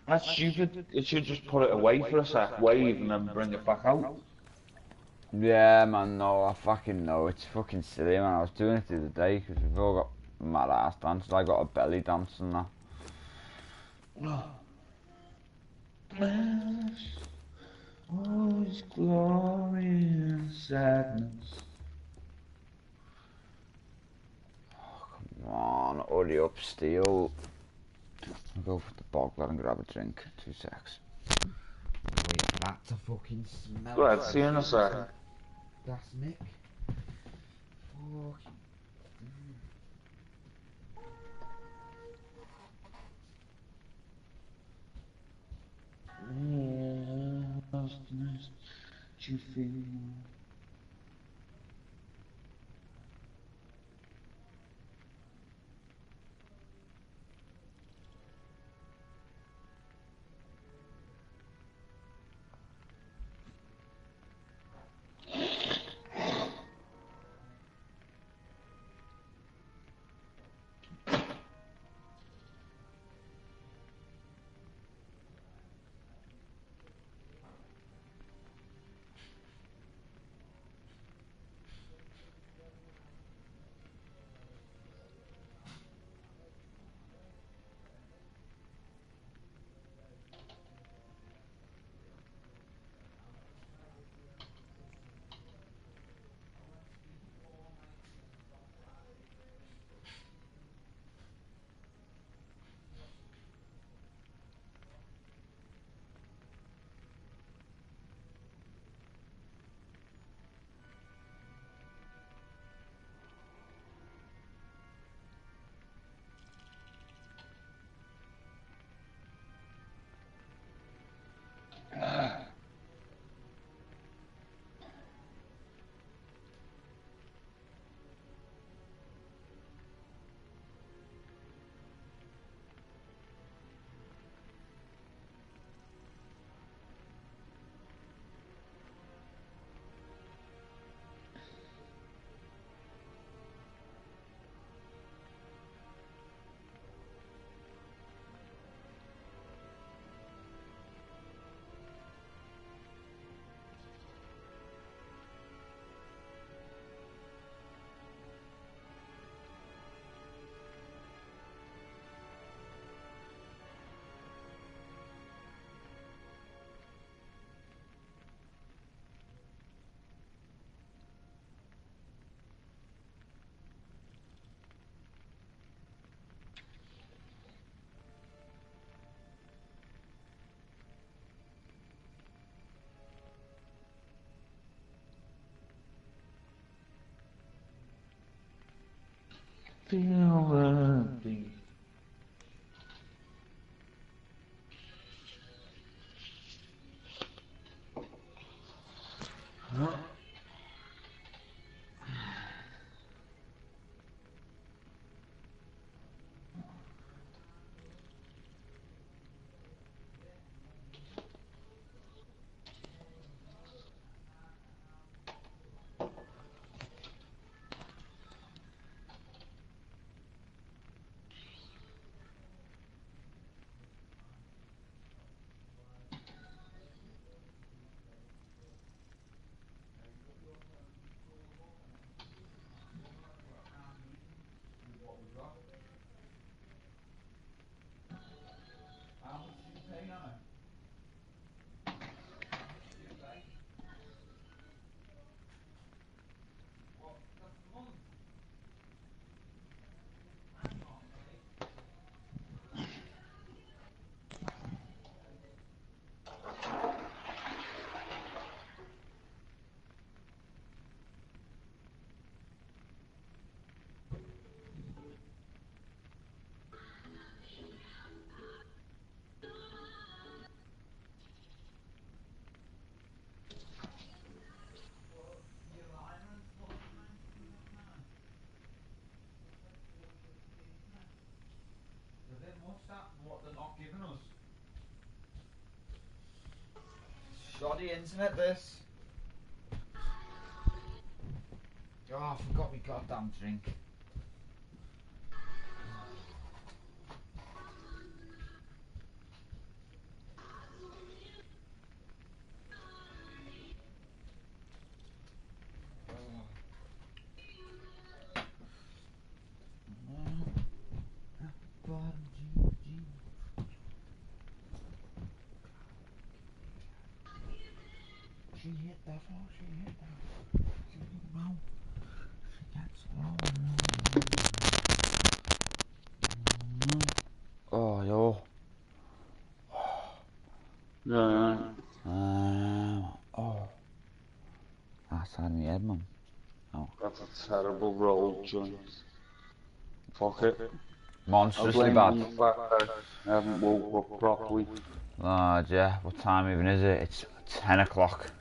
That's stupid. It should just put it away for a sec, wave, and then bring it back out. Yeah, man, no, I fucking know. It's fucking silly, man. I was doing it the other day because we've all got mad ass dances. I got a belly dance and that. Oh, it's glory and sadness. Come on, hurry up, Steel. I'll go for the bogler and grab a drink. 2 secs. Wait for that to fucking smell. Go ahead, see you in a sec. That's Nick. Fucking. You feel. Feel What they're not giving us. Shoddy internet this. Oh, I forgot my goddamn drink. She hit that floor, she hit that. She didn't know. She gets low. Oh, yo. Yeah. Oh. That's on the head, mum. Oh. That's a terrible roll, joint. Fuck it. Monstrously bad. The fact that I haven't woke up properly. Lord, yeah. What time even is it? It's 10 o'clock.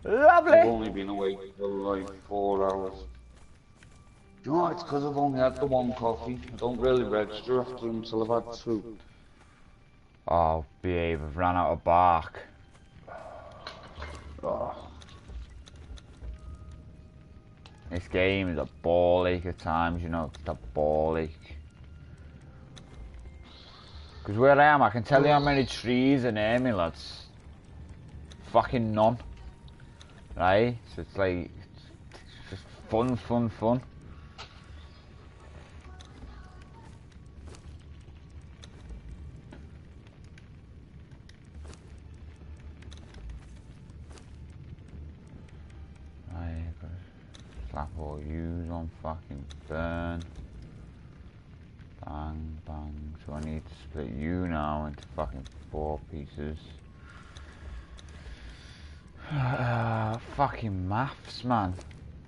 Lovely! I've only been awake for like 4 hours. Do you know what? It's because I've only had the one coffee. I don't really register after them until I've had 2. Oh, behave. I've ran out of bark. Oh. This game is a ball ache at times, you know. It's a ball ache. Because where I am, I can tell you how many trees are near me, lads. Fucking none. Right? So it's like, it's just fun. Right, gotta slap all yous on fucking burn. Bang, bang. So I need to split you now into fucking 4 pieces. Fucking maths, man.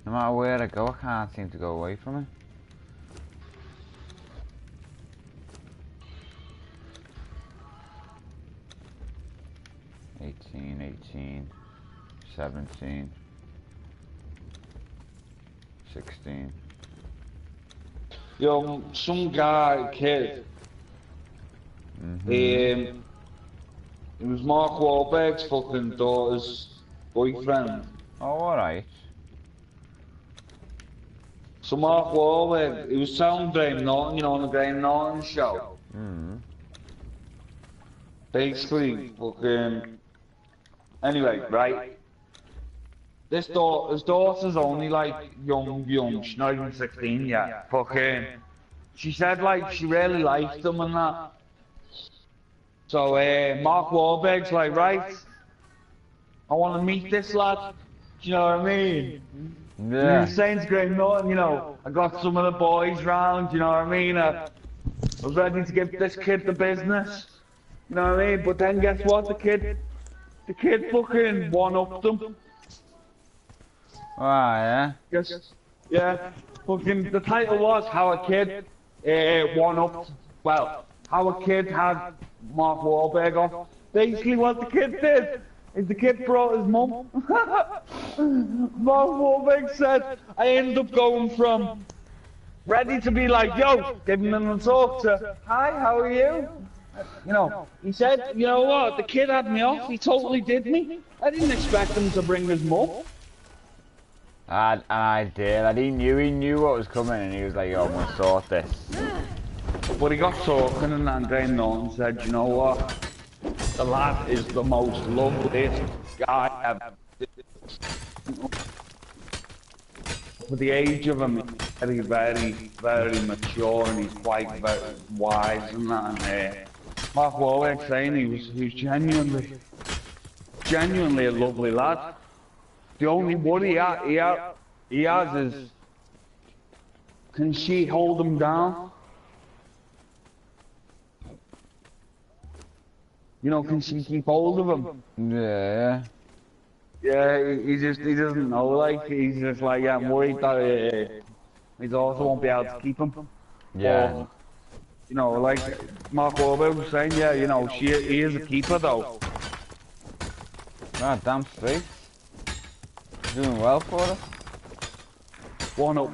No matter where I go, I can't seem to go away from it. $18, 17, 16. Yo, some kid. It was Mark Wahlberg's fucking daughter's boyfriend. Oh, alright. So Mark Wahlberg, he was telling Graham Norton, you know, on the Graham Norton show. Basically, fucking... Anyway, right? His daughter's only like young, she's not even 16 yet. Fucking... She said like she really liked him and that. So Mark Wahlberg's like, right, I want to meet this lad. Do you know what I mean? Yeah. He was saying to Graham Norton, you know, I got some of the boys round, you know what I mean? I was ready to give this kid the business. You know what I mean? But then guess what? The kid fucking one-upped them. Ah, yeah? Yeah. Fucking, the title was How a Kid How a Kid Had Mark Wahlberg off. Basically what the kid did is the kid brought his mum. Mark Wahlberg said, I ended up going from ready to be like, yo, giving them a talk to, hi, how are you? You know, he said, you know what, the kid had me off, he totally did me. I didn't expect him to bring his mum. I did, and he knew what was coming, and he was like, yo, I'm gonna sort this. But he got talking and Dane Norton said, you know what, the lad is the most loveliest guy ever. For the age of him, he's very mature, and he's quite very wise and that. And Mark Wahlberg saying he was genuinely a lovely lad. The only worry he has is, can she hold him down? You know, can she keep hold of him? Yeah. Yeah, he doesn't know, like, he's just like, yeah, I'm worried that he also won't be able to keep him. Yeah. Or, you know, like Mark Wahlberg was saying, yeah, you know, he is a keeper though. Ah, damn straight. Doing well for her. One up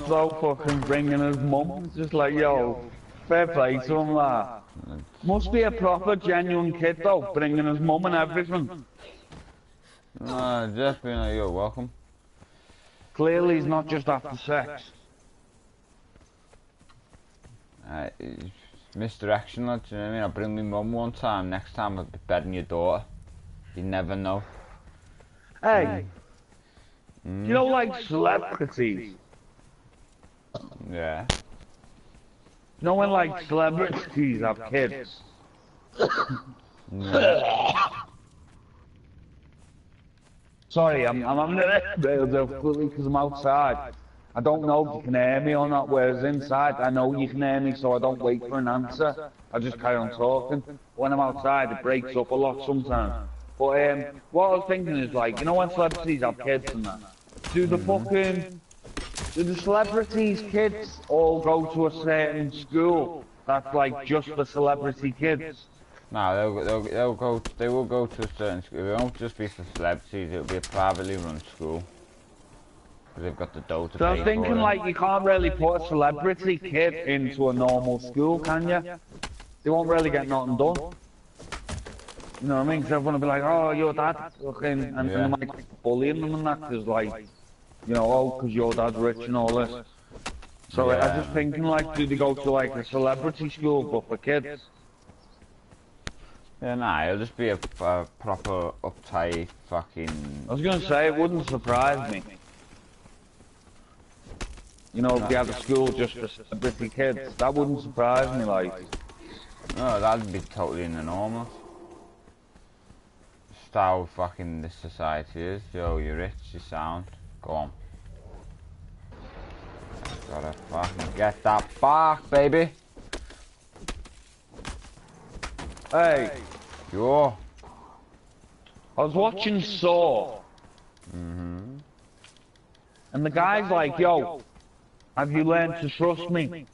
though, fucking bringing his mum. It's just like, yo, fair play to him, that. Must be a proper, genuine kid though, bringing his mum and everything. No, just being like, you're welcome. Clearly he's not just after sex. Misdirection, lad, do you know what I mean? I'll bring my mum one time, next time I'll be bedding your daughter. You never know. Hey, you know, like celebrities? Yeah. You know when like celebrities have kids? Yeah. Sorry, I'm having a bit of difficulty because I'm outside. I don't know if you can hear me or not, whereas inside I know you can hear me, so I don't wait for an answer. I just carry on talking. When I'm outside it breaks up a lot sometimes. But what I was thinking is, like, you know when celebrities have kids and that? Do the celebrities' kids all go to a certain school that's like just for celebrity kids? No, they will go to a certain school. It won't just be for celebrities, it'll be a privately run school. Because they've got the dough to pay for it. So I was thinking, like, you can't really put a celebrity kid into a normal school, can you? They won't really get nothing done. You know what I mean? Because everyone will be like, oh, your dad, fucking, and they might bullying them and that, because, like, you know, oh, because your dad's rich and all this. So I was just thinking, like, do they go to, like, a celebrity school, but for kids? Yeah, nah, it'll just be a proper, uptight, fucking... I was going to say, it wouldn't surprise me. You know, if they had a school just for celebrity kids, that wouldn't surprise me, like. No, that'd be totally normal. Just how fucking this society is. Yo, you're rich, you're sound. Go on. Gotta fucking get that back, baby. Hey. Yo. I was watching Saw. And the guy's like, yo, have you learned to trust me?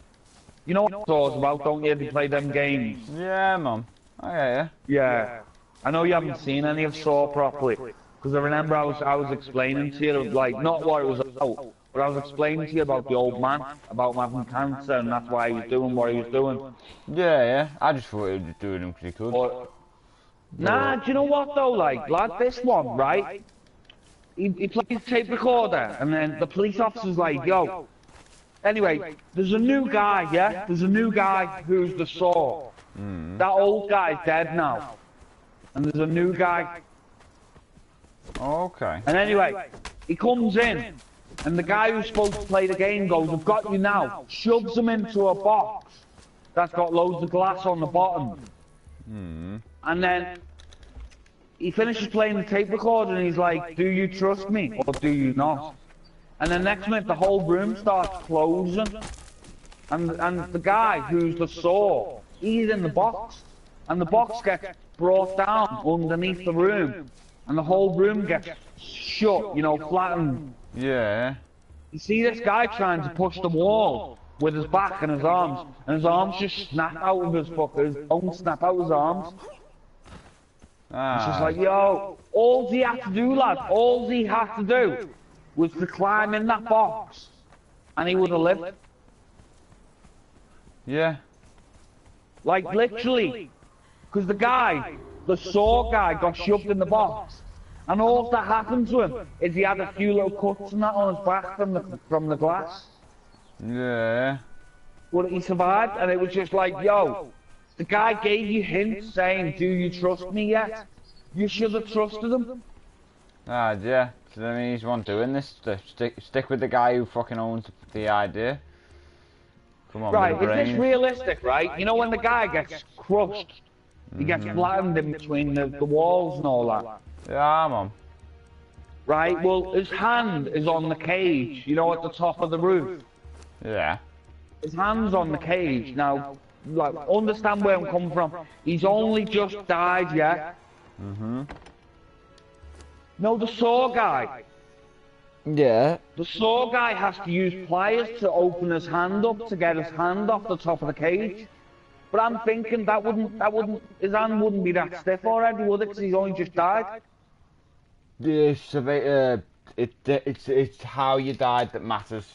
You know what Saw's about, don't you? They play them games. Yeah, mum. Oh, yeah. Yeah. I know you haven't seen any of Saw properly. Because I remember I was explaining to you, like, not what it was about, but I was explaining to you about the old man, about having cancer, and that's why he was doing what he was doing. Yeah. I just thought he was doing them because he could. But, nah, do you know what though, like, this one, right? He plays a tape recorder, and then the police officer's like, yo. Anyway, there's a new guy, yeah? There's a new guy who's the Saw. That old guy's dead now. And there's a new guy. Okay. And anyway, he comes in, and the guy who's supposed to play the game goes, I've got you now. Shoves him into a box that's got loads of glass on the bottom. And then he finishes playing the tape recorder, and he's like, do you trust me, or do you not? And then next minute, the whole room starts closing. And the guy who's the Saw, he's in the box. And the box gets brought down underneath the room. And the whole room gets shut, you know, flattened. Yeah. You see this guy trying to push the wall with his back and his arms just snap out of his fuckers, don't snap out his arms. It's just like, yo, all he had to do, lad, all he had to do was to climb in that box, and he would have lived. Yeah. Like, literally. Because the saw guy got shoved in the box, and all that happened to him is he had a few little cuts and that on his back from the glass. Yeah. But he survived, and it was just like, yo, the guy gave you hints saying, do you trust me yet? You should have trusted him. Yeah. So that means he's one doing this. Stick with the guy who fucking owns the idea. Come on, right, is this realistic, right? You know when the guy gets crushed, he gets flattened in between the walls and all that? Yeah, man. Right, well, his hand is on the cage, you know, at the top of the roof. Yeah. His hand's on the cage. Now, like, understand where I'm coming from. He's only just died, yeah? No, the saw guy. Yeah. The saw guy has to use pliers to open his hand up to get his hand off the top of the cage. But I'm thinking his hand wouldn't be that stiff already, would it? Because he's only just died. It's how you died that matters.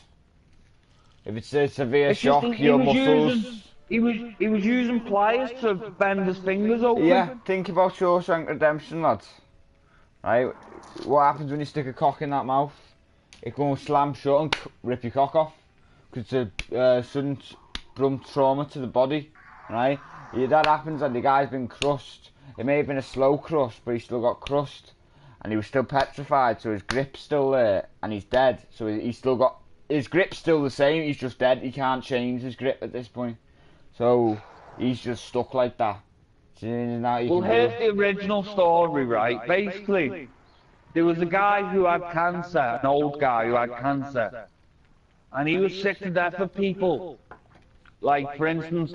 If it's a severe shock, your muscles. He was using pliers to bend his fingers open. Yeah, think about Shawshank Redemption, lads. Right, what happens when you stick a cock in that mouth? It can slam shut and rip your cock off. Because it's a sudden blunt trauma to the body, right? Yeah, that happens and the guy's been crushed. It may have been a slow crush, but he still got crushed. And he was still petrified, so his grip's still there. And he's dead, so he's still got... His grip's still the same, he's just dead. He can't change his grip at this point. So, he's just stuck like that. Well, here's the original story, right? Basically, there was a guy who had cancer, an old guy who had cancer, and he was sick to death of people. Like, for instance,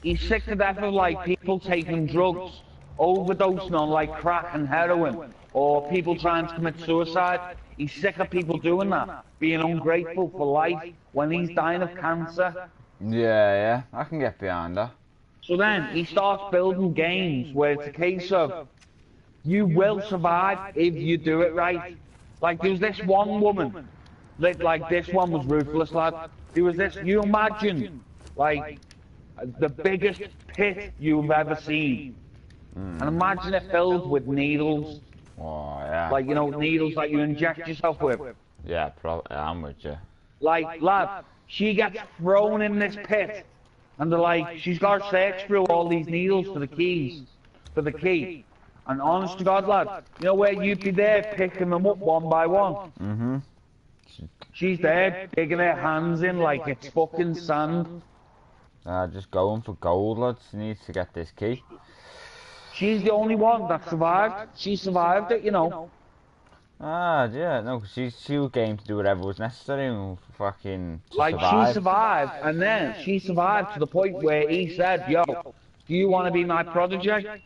he's sick to death of, like, people taking drugs, overdosing on, like, crack and heroin, or people trying to commit suicide. He's sick of people doing that, being ungrateful for life when he's dying of cancer. Yeah, I can get behind that. So then, he starts building games where it's a case of, you will survive if you do it right. Like, there was this one woman, like, this one was ruthless, lad. There was this, you imagine, like, the biggest pit you've ever seen. And imagine it filled with needles. Oh, yeah. Like, you know, needles that you inject yourself with. Yeah, I'm with you. Like, lad, she gets thrown in this pit. And they're like, she's got to search through all these needles for the key. And honest to God, lad, you know where you'd be there picking them up one by one? She's there digging her hands in like it's fucking sand. Just going for gold, lads. She needs to get this key. She's the only one that survived. She survived it, you know. Yeah, no, she was game to do whatever was necessary and fucking survive. She survived, and then she survived to the point where he said, yo, do you want to be my protege?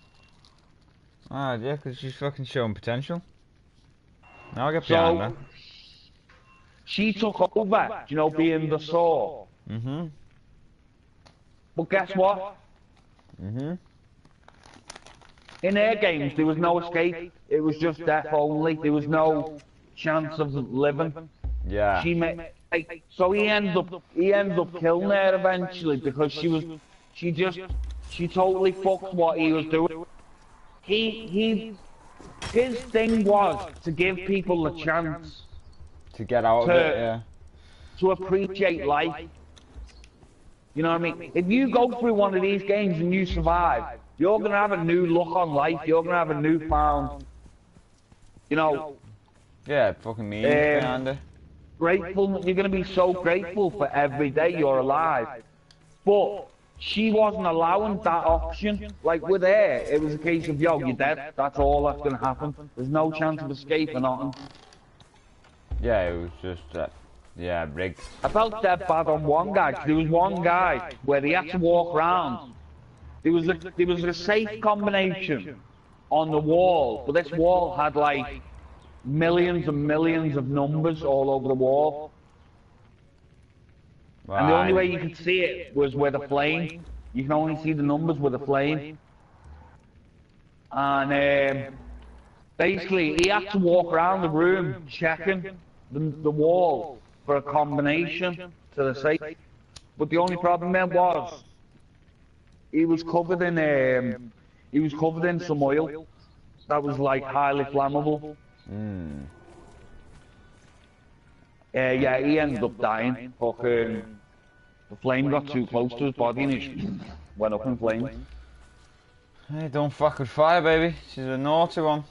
Yeah, because she's fucking showing potential. Now I get behind her. She took over, you know, being the saw. But guess what? In her games, there was no escape. It was just death only. There was no chance of living. Yeah. So he ends up killing her eventually because she totally fucked what he was doing. His thing was to give people a chance to get out of it. Yeah. To appreciate life. You know what I mean? If you go through one of these games and you survive, you're going to have a new look on life. You're going to have a newfound, you know... Yeah, fucking meaning behind it. Grateful. You're going to be so grateful for every day you're alive. But she wasn't allowing that option. Like with her, it was a case of, yo, you're dead. That's all that's going to happen. There's no chance of escape or nothing. Yeah, it was just... yeah, rigged. I felt dead bad on one guy. There was one guy where he had to walk around. There was a safe combination on the wall, but this wall had like millions and millions of numbers all over the wall. Right. And the only way you could see it was with a flame. You can only see the numbers with a flame. And basically, he had to walk around the room checking the wall for a combination to the safe. But the only problem then was he was covered in some oil that was like highly flammable. Yeah, he ended up dying. Fucking the flame got too close to his body and he went up in flames. Hey, don't fuck with fire, baby. She's a naughty one.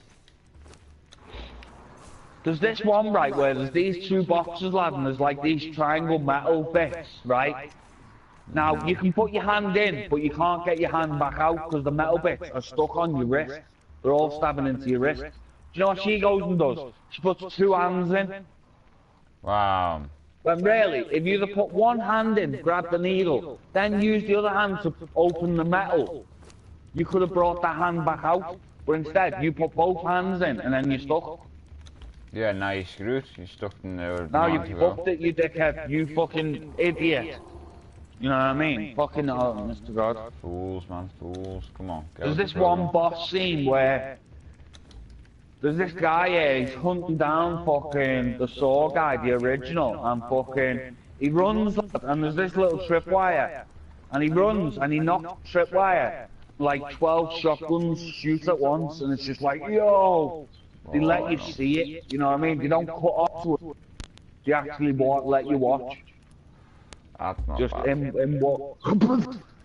There's this one, right, where there's these two boxes, lad, and there's like these triangle metal bits, right? Now, you can put your hand in, but you can't get your hand back out because the metal bits are stuck on your wrist. They're all stabbing into your wrist. Do you know what she goes and does? She puts two hands in. Wow. When really, if you'd have put one hand in, grab the needle, then use the other hand to open the metal, you could have brought that hand back out. But instead, you put both hands in and then you're stuck. Yeah, now you're screwed. You're stuck in there. Now you fucked it, you dickhead. You fucking idiot. You know what I mean? Fucking Mr. God. Fools, man, fools. Come on. There's this one boss scene where there's this guy here, he's hunting down fucking the Saw guy, the original, and fucking he runs and there's this little tripwire, and he runs and he knocks tripwire. Like 12 shotguns shoot at once, and it's just like, yo! They let you see it, you know what I mean? They don't cut off to it. They actually let you watch. That's not Just bad. in what?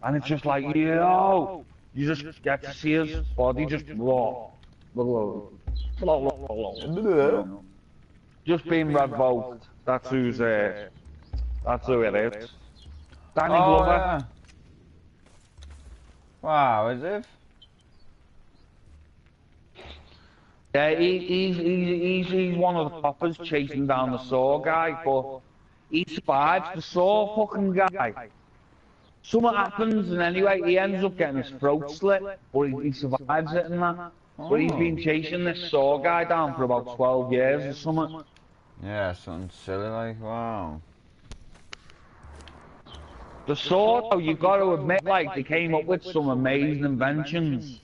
And it's just like, yo! You just get to see his body just raw. Just being revoked. That's who it is. Danny Glover. Yeah. Wow, as if. Yeah, he's one of the coppers chasing down the Saw guy, but he survives the Saw fucking guy. Something happens, and anyway, he ends up getting his throat slit, but he survives it and that. But he's been chasing this Saw guy down for about 12 years or something. Yeah, something silly like, wow. The Saw, though, you've got to admit, like, they came up with some amazing inventions.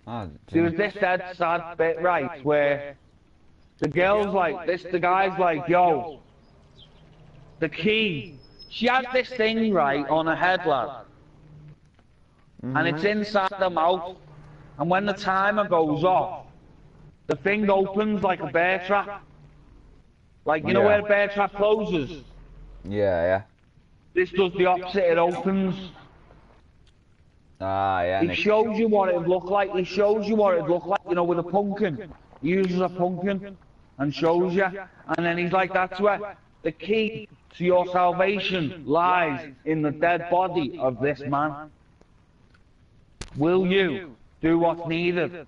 There was this dead sad bit, right, where the girl's like, the guy's like, yo, the key. She had this thing, right, on her head, lad. And it's inside the mouth. And when the timer goes off, the thing opens like a bear trap. Like, you know where a bear trap closes? Yeah. This does the opposite, it opens. Yeah. He shows you what it'd look like. He shows you what it'd look like, you know, with a pumpkin. He uses a pumpkin and shows you. And then he's like, that's where the key to your salvation lies in the dead body of this man. Will you do what's needed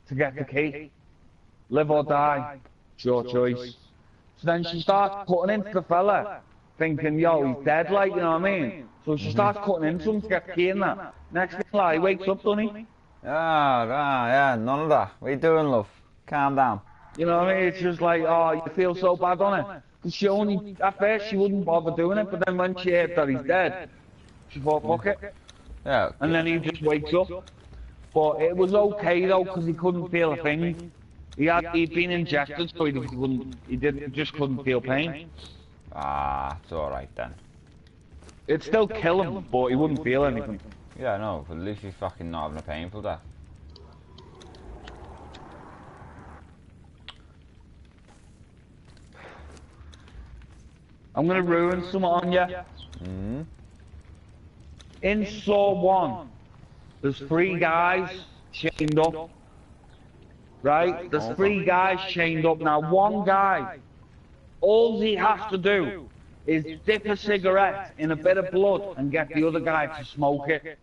to get the key? Live or die, it's your choice. So then she starts putting into the fella, thinking, yo, he's dead, like, you know what I mean? So she starts cutting into him to get the key in that. Next thing, like, he wakes up, doesn't he? Yeah, none of that. What are you doing, love? Calm down. You know what I mean? It's just like, oh, you feel so bad on it. Because she only, at first, she wouldn't bother doing it, but then when she heard that he's dead, she thought, fuck it. Yeah. And then he just wakes up. But it was okay, though, because he couldn't feel a thing. He'd been injected, so he just couldn't feel pain. It's alright then. It'd still kill him, but he wouldn't feel anything. Yeah, no, but at least he's fucking not having a painful death. I'm gonna ruin some on you. In Saw 1, there's 3 guys chained up. Right? There's 3 guys chained up. Now, one guy, all he has to do is dip a cigarette in a bit of blood and get the other guy to smoke it.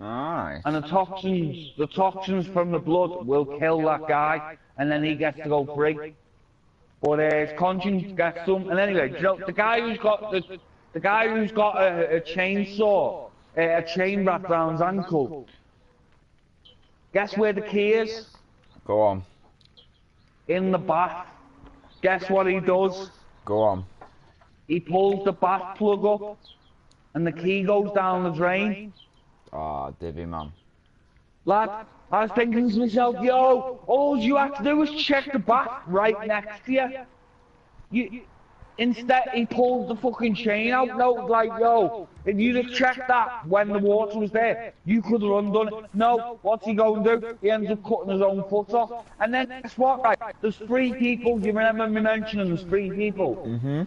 Alright. And the toxins from the blood will kill that guy, and then he gets to go free. But his conscience gets some. And anyway, you know, the guy who's got a chainsaw, a chain wrapped around his ankle. Guess where the key is? Go on. in the bath. Guess what he does? Go on. He pulls the bath plug up, and the key goes down the drain. Ah, divvy, man. Lad, I was thinking to myself, yo, all you have to do is check the bath right next to you. Instead, he pulls the fucking chain out. No, like, yo, if you'd have checked that when the water was there, you could have undone it. No, what's he going to do? He ends up cutting his own foot off. And then, guess what, right? There's 3 people. You remember me mentioning there's 3 people? Mm-hmm.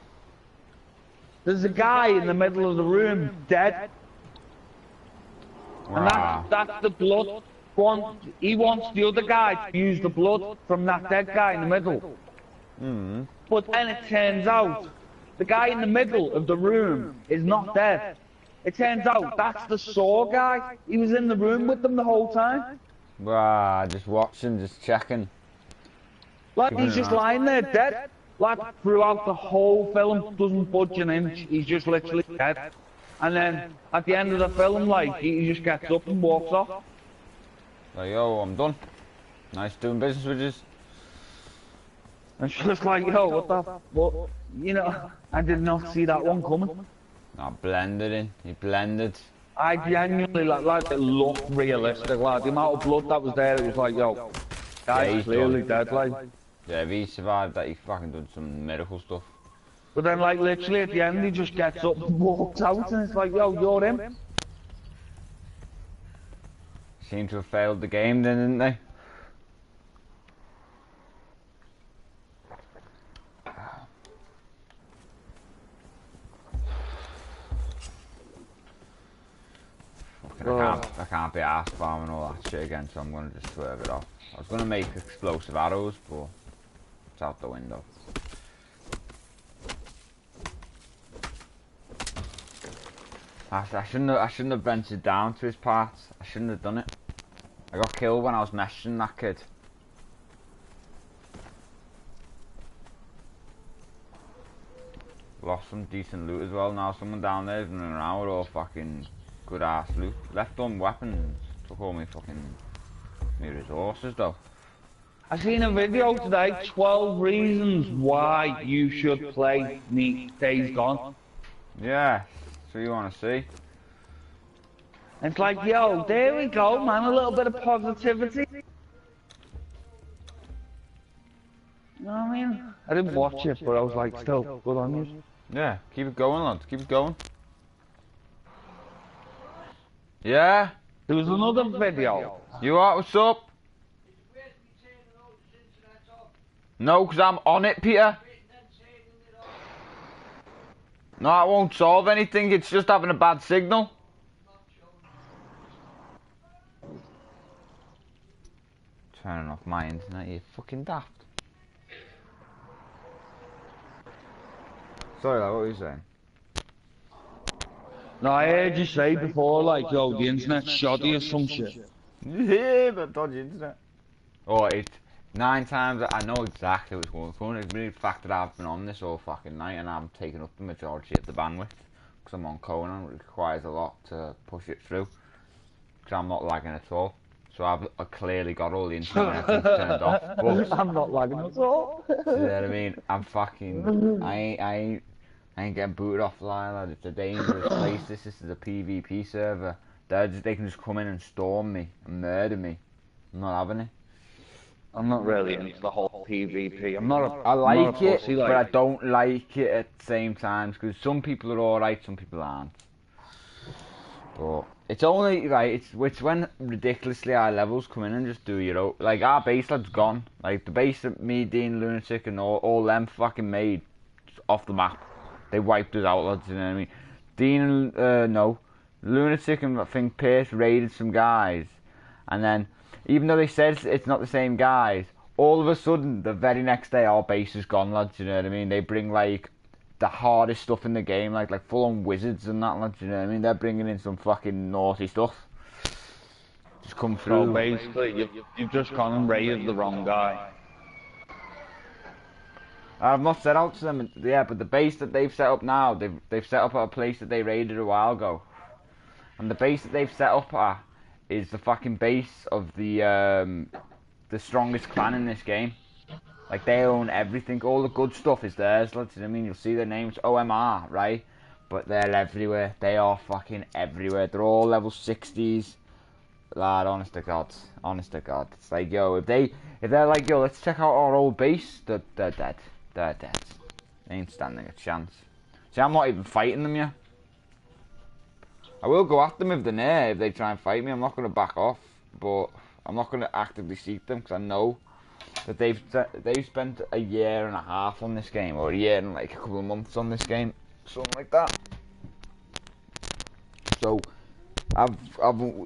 There's a guy in the middle of the room, dead. And that's the blood. He wants the other guy to use the blood from that dead guy in the middle. Mm. But then it turns out, the guy in the middle of the room is not dead. It turns out that's the saw guy. He was in the room with them the whole time. Wow, just watching, just checking. Like, he's just lying there dead. Like, throughout the whole film, doesn't budge an inch. He's just literally dead. And then, at the end of the film, like, he just gets up and walks off. Like, yo, I'm done. Nice doing business with you. And she's just like, yo, what? You know, I did not see that one coming. I blended in. He blended. I genuinely, like it looked realistic, like, the amount of blood that was there, it was like, yo, guy's clearly dead, like. Yeah, if he survived that, he fucking done some miracle stuff. But then, like, literally at the end, he just gets up and walks out, and it's like, yo, you're him. Seem to have failed the game then, didn't they? I can't be arsed farming all that shit again, so I'm gonna just swerve it off. I was gonna make explosive arrows, but it's out the window. I shouldn't have ventured down to his parts. I shouldn't have done it. I got killed when I was meshing that kid. Lost some decent loot as well. Now someone down there is running around with all fucking good ass loot. Left on weapons. Took all my resources though. I seen a video today, 12 reasons why you should play Days Gone. Yeah, so you want to see? It's like, yo, there we go, man, a little bit of positivity. You know what I mean? I didn't watch it, but I was like, still, good on you. Yeah, keep it going, lads, keep it going. Yeah? There was another video. You alright, what's up? No, because I'm on it, Peter. No, it won't solve anything, it's just having a bad signal. Turning off my internet, you fucking daft. Sorry, what were you saying? No, I heard you say before, like, yo, the internet's shoddy or some shit. Yeah, but dodgy internet. Oh, it's 9 times, I know exactly what's going on. It's really the fact that I've been on this all fucking night and I'm taking up the majority of the bandwidth. Because I'm on Conan, it requires a lot to push it through. Because I'm not lagging at all. So I clearly got all the internet turned off. But, I'm not lagging at all. you know what I mean? I'm fucking, I ain't getting booted off the line, lad. It's a dangerous place. This is a PvP server. They can just come in and storm me and murder me. I'm not having it. I'm not really into the whole PvP. I like it, pussy, but I don't like it at the same time because some people are alright, some people aren't. But it's only right. It's when ridiculously high levels come in and just do your own. Like our base lad's gone. Like the base that me, Dean, Lunatic, and all them fucking made off the map. They wiped us out, lads. You know what I mean? Dean and no, Lunatic and I think Pierce raided some guys, and then even though they said it's not the same guys, all of a sudden the very next day our base is gone, lads. You know what I mean? They bring like the hardest stuff in the game, like full on wizards and that, lads. You know what I mean? They're bringing in some fucking naughty stuff. Just come through. So basically, you've just gone and raided the wrong guy. I've not set out to them, yeah, but the base that they've set up now, they've set up at a place that they raided a while ago, and the base that they've set up at is the fucking base of the strongest clan in this game. Like, they own everything. All the good stuff is theirs. Like, I mean, you'll see their names, OMR, right? But they're everywhere. They are fucking everywhere. They're all level 60s. Lad, honest to God. Honest to God. It's like, yo, if they're like, yo, let's check out our old base, they're dead. They're dead. They ain't standing a chance. See, I'm not even fighting them yet. I will go at them if they're near, if they try and fight me. I'm not going to back off, but I'm not going to actively seek them, because I know that they've spent a year and a half on this game, or a year and like a couple of months on this game, something like that. So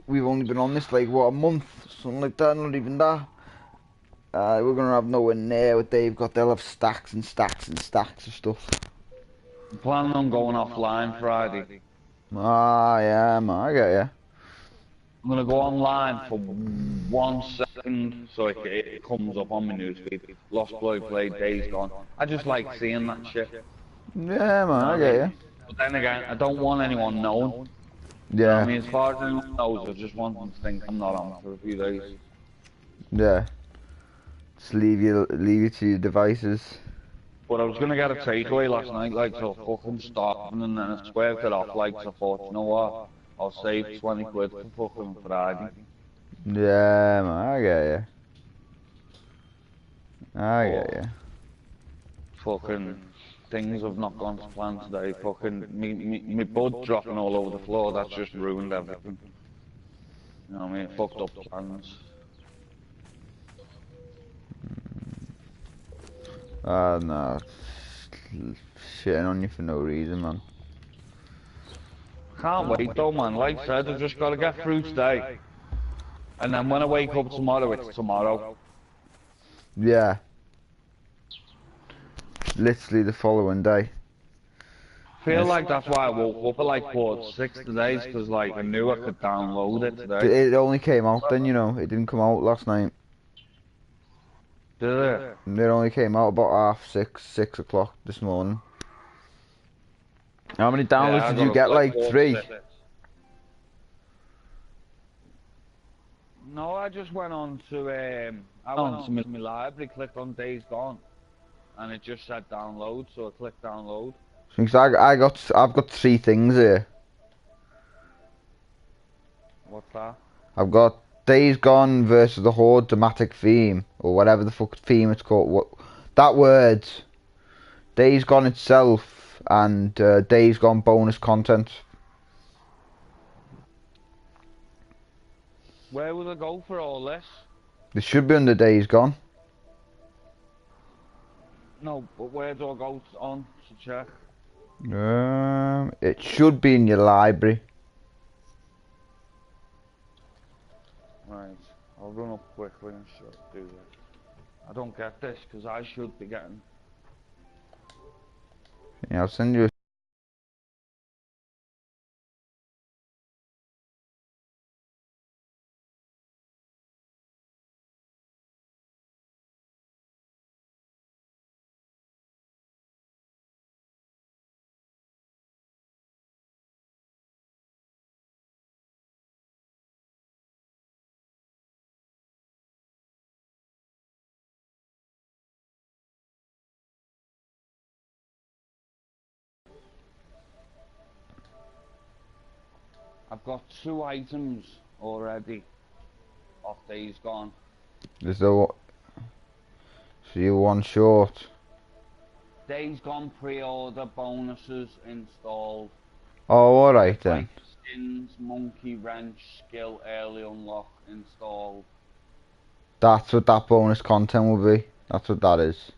we've only been on this like what, a month, something like that, not even that. We're gonna have nowhere near what they've got. They'll have stacks and stacks and stacks of stuff. I'm planning on going offline Friday. Ah, yeah, man, I get ya. I'm gonna go online for 1 second so it comes up on my newsfeed. Lost Boy played, Days Gone. I just like seeing that shit. Yeah, man, You know I what get I ya. mean? But then again, I don't want anyone knowing. You know what I Yeah, mean? As far as anyone knows, I just want them to think I'm not on for a few days. yeah. Just leave you to your devices. But I was gonna get a takeaway last night, like, so fucking starving, and then I swerved it off, like, so I thought, you know what? I'll save 20 quid for fucking Friday. Yeah, man, I get ya. I get ya. Fucking things have not gone to plan today. Fucking me bud dropping all over the floor. That's just ruined everything. You know what I mean? Fucked up plans. No. Shitting on you for no reason, man. Can't wait though, man. Like I said, I've just got to get through today, and then when I wake up tomorrow, it's tomorrow. Yeah. Literally the following day. Feel like that's why I woke up at like 4 to 6 today, because like I knew I could download it today. It only came out then, you know. It didn't come out last night. Did it? It only came out about 6 o'clock this morning. How many downloads Yeah, I did got you up get? like Like 3? No, I just went on to my library, clicked on Days Gone, and it just said download, so I clicked download. Because I've got 3 things here. What's that? I've got Days Gone versus the Horde dramatic theme, or whatever the fuck theme it's called. What that word? Days Gone itself and Days Gone bonus content. Where will I go for all this? This should be under Days Gone. No, but where do I go on to check? It should be in your library. Right, I'll run up quickly and do this. I don't get this because I should be getting. Yeah, I'll send you. I've got 2 items already off Days Gone. There's no. So you're one short. Days Gone pre-order bonuses installed. Oh, alright then. Skins, monkey wrench, skill early unlock installed. That's what that bonus content will be. That's what that is.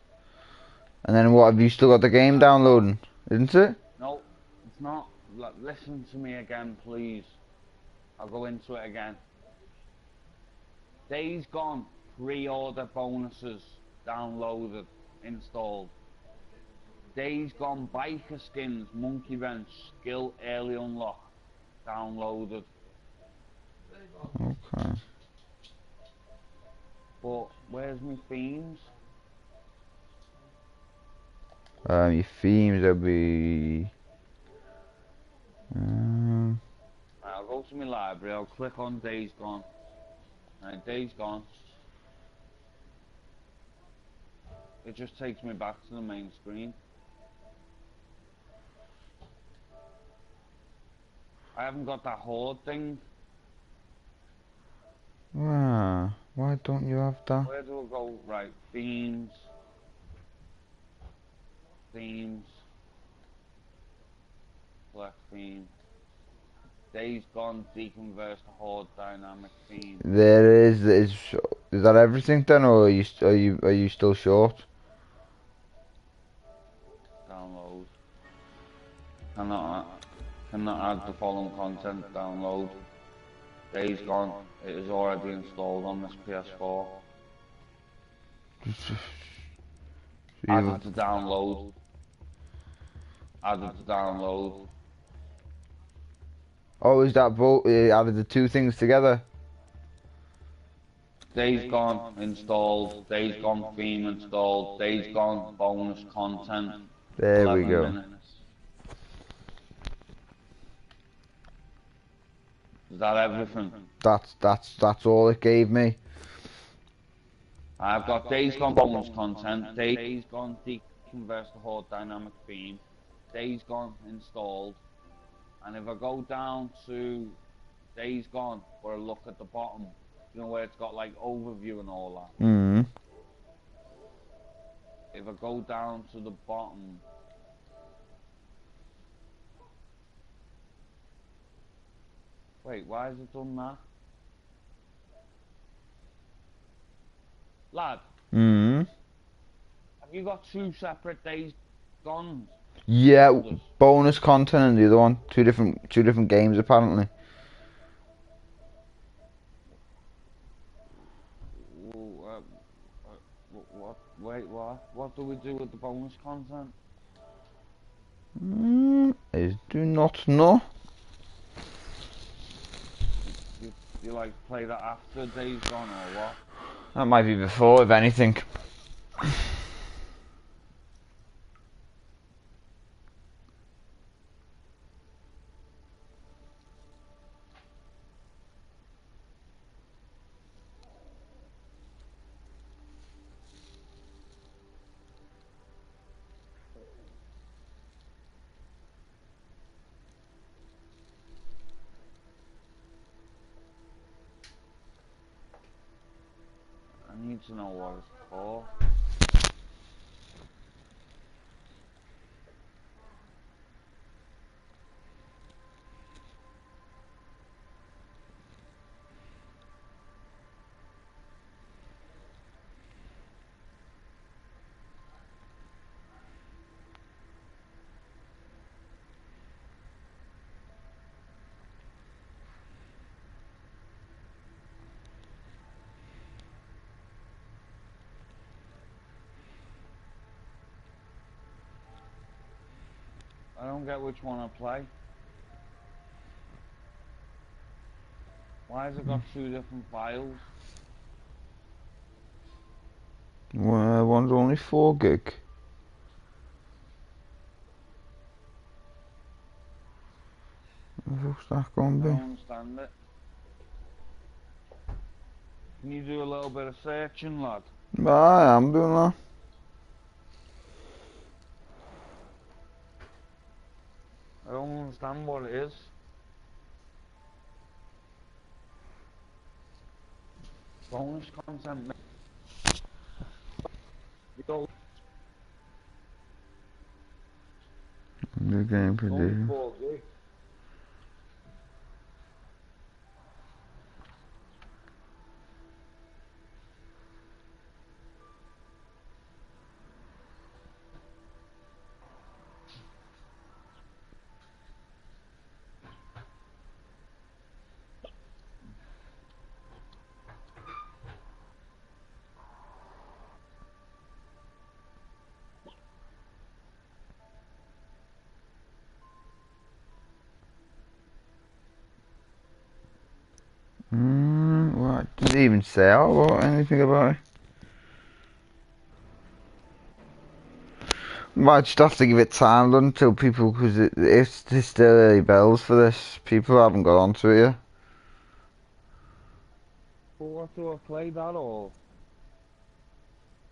And then what, have you still got the game downloading? Isn't it? No, it's not. Listen to me again, please. I'll go into it again. Days Gone pre-order bonuses downloaded, installed. Days Gone biker skins, monkey wrench, skill early unlock downloaded. Okay. But where's my themes? Your themes will be. I'll go to my library. I'll click on Days Gone. Right, Days Gone. It just takes me back to the main screen. I haven't got that horde thing. Ah, why don't you have that? Where do I go? Right, themes. Themes. Select theme. Days Gone deconverts to horde dynamic theme. There is that everything then, or are you still short? Download. Cannot add the following content. Download. Days Gone. It is already installed on this PS4. Added to download. Added to download. Oh, is that both? Added the two things together? Days Gone installed. Days Gone theme installed. Days Gone bonus content. There we 11 go. minutes. Is that everything? That's all it gave me. I've got Days Gone bonus content. Days Gone deconverts the horde dynamic theme. Days Gone installed. And if I go down to Days Gone, or look at the bottom, you know where it's got like overview and all that. If I go down to the bottom, wait, why has it done that? Lad, have you got two separate Days Gone? Yeah, folders? bonus content and the other one, two different games apparently. What? Wait, what? What do we do with the bonus content? I do not know. You like play that after Days Gone or what? That might be before, if anything. I need to know what it's for. I don't get which one I play. Why has it got two different files? Well, one's only 4 gig. What's that going to I be? don't understand it. Can you do a little bit of searching, lad? I am doing that. I don't understand what it is. Bonus content. The game Only prediction. 4 gig. What? Did it even say or anything about it? Might just have to give it time until people, because it's still early bells for this. People haven't got onto it yet. But what do I play that or?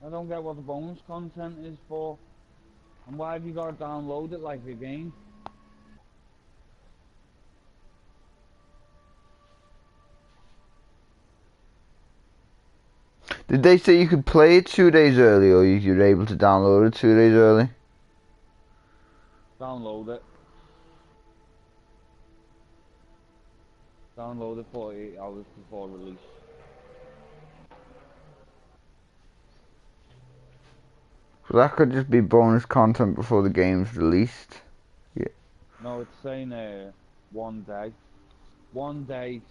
I don't get what the bonus content is for. And why have you got to download it like a game? Did they say you could play it 2 days early, or you're able to download it 2 days early? Download it. Download it 48 hours before release. So that could just be bonus content before the game's released. Yeah. No, it's saying 1 day. 1 day,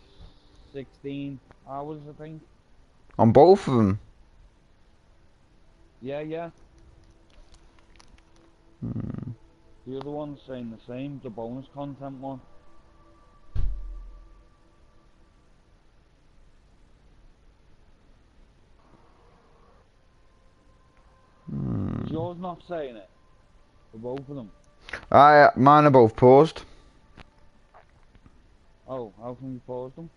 16 hours, I think. On both of them? Yeah. Hmm. The other one's saying the same, the bonus content one. Is yours not saying it? For both of them? Mine are both paused. Oh, how can you pause them?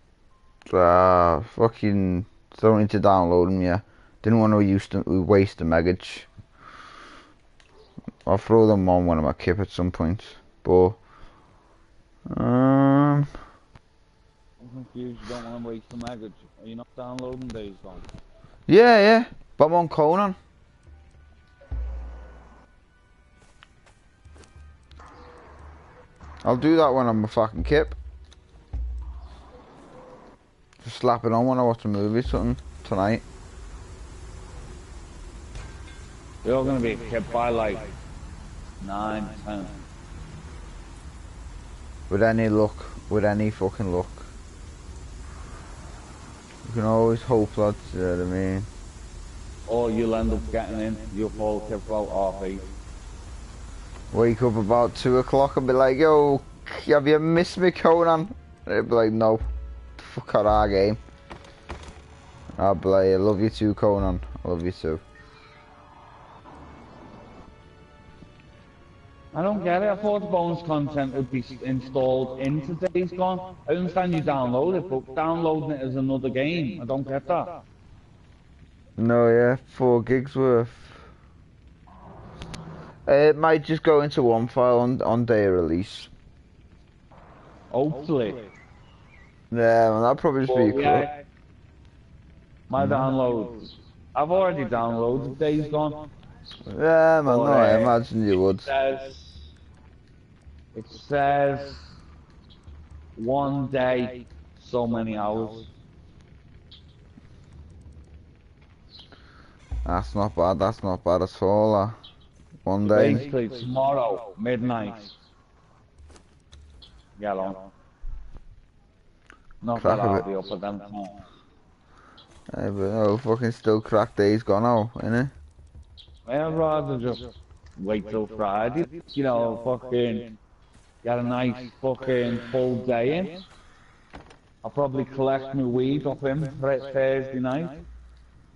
Fucking don't need to download them yet. Didn't want to waste the megage. I'll throw them on one of my kip at some point. But I'm confused, you don't want to waste the maggots. Are you not downloading Days Gone? yeah. But I'm on Conan. I'll do that when I'm a fucking kip. Just slap it on when I watch a movie or something tonight. You're going to be kept by like 9, 10. With any luck, with any fucking luck. You can always hope, lads, you know what I mean? Or you'll end up getting in, you'll fall kept about half 8. Wake up about 2 o'clock and be like, yo, have you missed me, Conan? And they'd be like, no, fuck out our game. I'll be like, I love you too, Conan. I love you too. I don't get it. I thought the bonus content would be installed into Days Gone. I understand you download it, but downloading it as another game, I don't get that. No, yeah, 4 gigs worth. It might just go into one file on day of release. Hopefully. Yeah, well, that'll probably just be cool. My downloads. I've already downloaded Days Gone. Yeah, man, no, I imagine you would. It says 1 day, so many hours. That's not bad at all. 1 day. Basically, tomorrow, midnight. Get on. Not that I'll be up at them times. Hey, but no, fucking still crack Days Gone now, innit? I'd rather just wait till Friday, you know, fucking get a nice fucking full day in. I'll probably collect my weed off him Thursday night.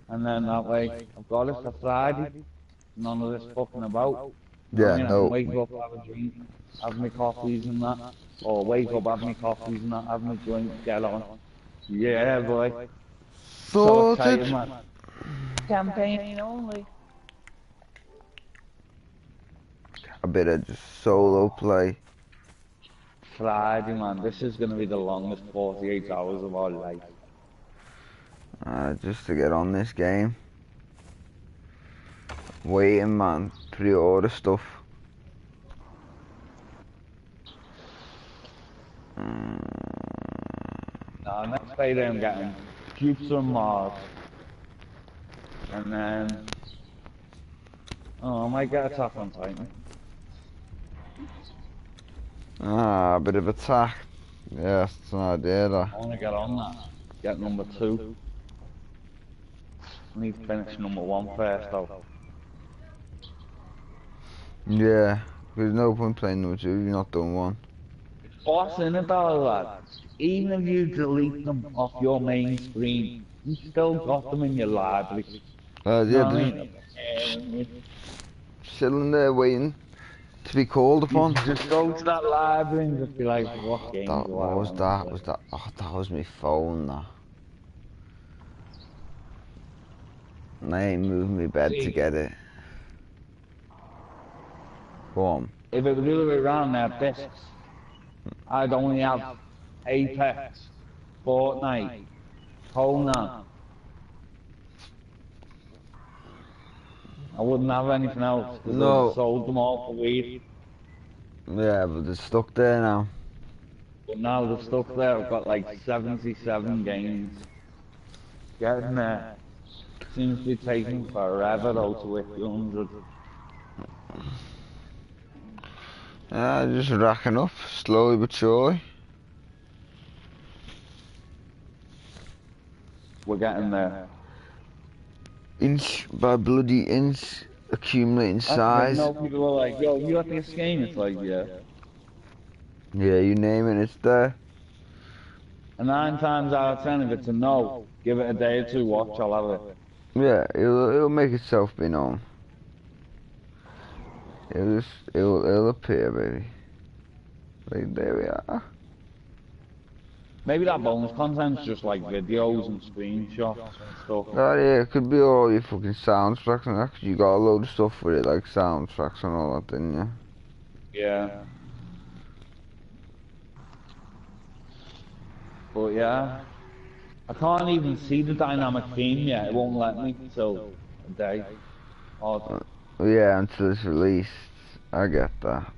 And then that way, I've got it for Friday. None of this fucking about. Yeah, I mean, no. I can wake up, have a drink, have my coffees and that. Or wake up, have my coffees and that, have my drink, get on. Yeah, boy. So excited, man. Campaign only. A bit of just solo play. Friday, man. This is going to be the longest 48 hours of our life. Just to get on this game. Waiting, man. Pre-order stuff. Now, next day I'm getting Pizza and Mars. And then... Oh, I might get Attack on Titan. A bit of attack. Yeah, that's an idea, that. I want to get on that. Get number 2. I need to finish number 1 first, though. Yeah, there's no point playing number 2 if you're not done 1. It's boss in it, though, lad. Even if you delete them off your main screen, you still got them in your library. Yeah, chilling there waiting to be called upon. Just go to that library and just be like, what game What do I was want that? to play? Was that? Oh, that was my phone. That. and I ain't moving my bed to See, get it. Go on. if it was the other way around their discs, I'd only have Apex, Fortnite, Conan. I wouldn't have anything else because I've No. sold them all for weed. Yeah, but they're stuck there now. But now they're stuck there. I've got like 77 games. Getting there seems to be taking forever though to hit the 100. Just racking up, slowly but surely. We're getting there. Inch by bloody inch, accumulating That's the thing, size. no, people are like, yo, you got this game? It's like, yeah. Yeah, you name it, it's there. And 9 times out of 10, if it's a no, give it a day or two, watch, I'll have it. Yeah, it'll make itself be known. It'll appear, baby. Like, there we are. Maybe that bonus content's just like videos and screenshots and stuff. Oh yeah, it could be all your fucking soundtracks and that, 'cause you got a load of stuff with it, like soundtracks and all that, didn't you? Yeah. But yeah, I can't even see the dynamic theme yet. It won't let me till a day. Odd. Yeah, until it's released. I get that.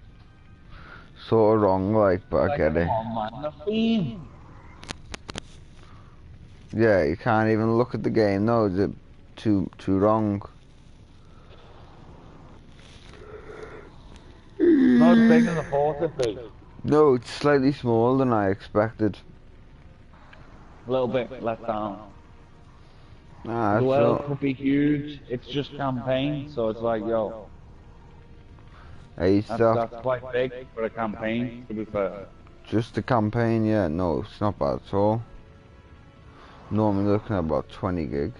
Sort of wrong, like, but I get Come it. on, man, the theme. Yeah, you can't even look at the game, no, is it too wrong? Not as big as I thought it'd be. No, it's slightly smaller than I expected. A little bit let down. Nah, The that's world all. could be huge. It's just campaign, so it's like, yo, Hey, that's quite big for a campaign, to be fair. just the campaign, yeah, no, it's not bad at all. Normally looking at about 20 gig.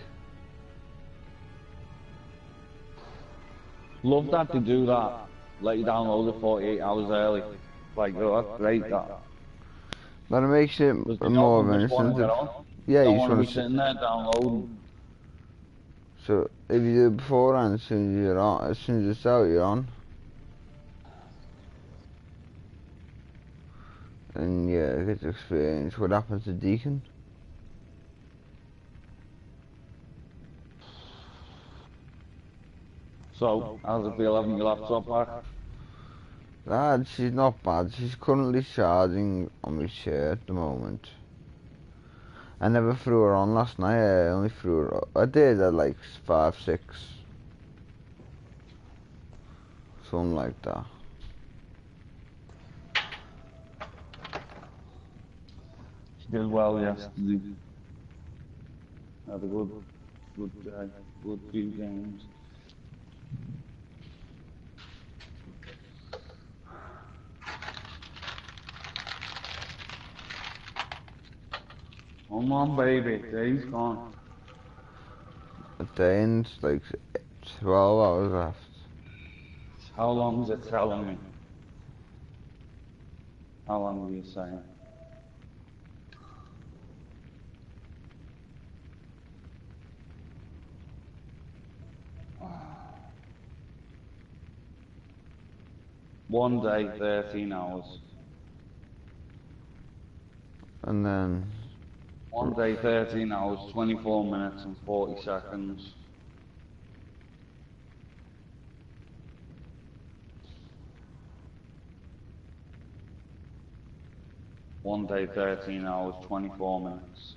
Love that they do that. Let you download it 48 hours early. Like, oh, that's great, that. But it makes it Because you more of don't an just want to get incentive. on. Yeah, Don't you just want to want be to. sitting there downloading. So if you do it beforehand, as soon as you're on, as soon as it's out, you're on. And yeah, you get to experience what happens to Deacon. So, how's it feel having your laptop back? Lad, she's not bad. She's currently charging on my chair at the moment. I never threw her on last night. I only threw her. I did at like 5, 6, something like that. She did well yesterday. Had a good day, good few games. Come on, baby, day's gone. A day and like 12 hours left. How long is it telling me? How long are you saying? One day, 13 hours. And then One day, 13 hours, 24 minutes and 40 seconds. One day, 13 hours, 24 minutes.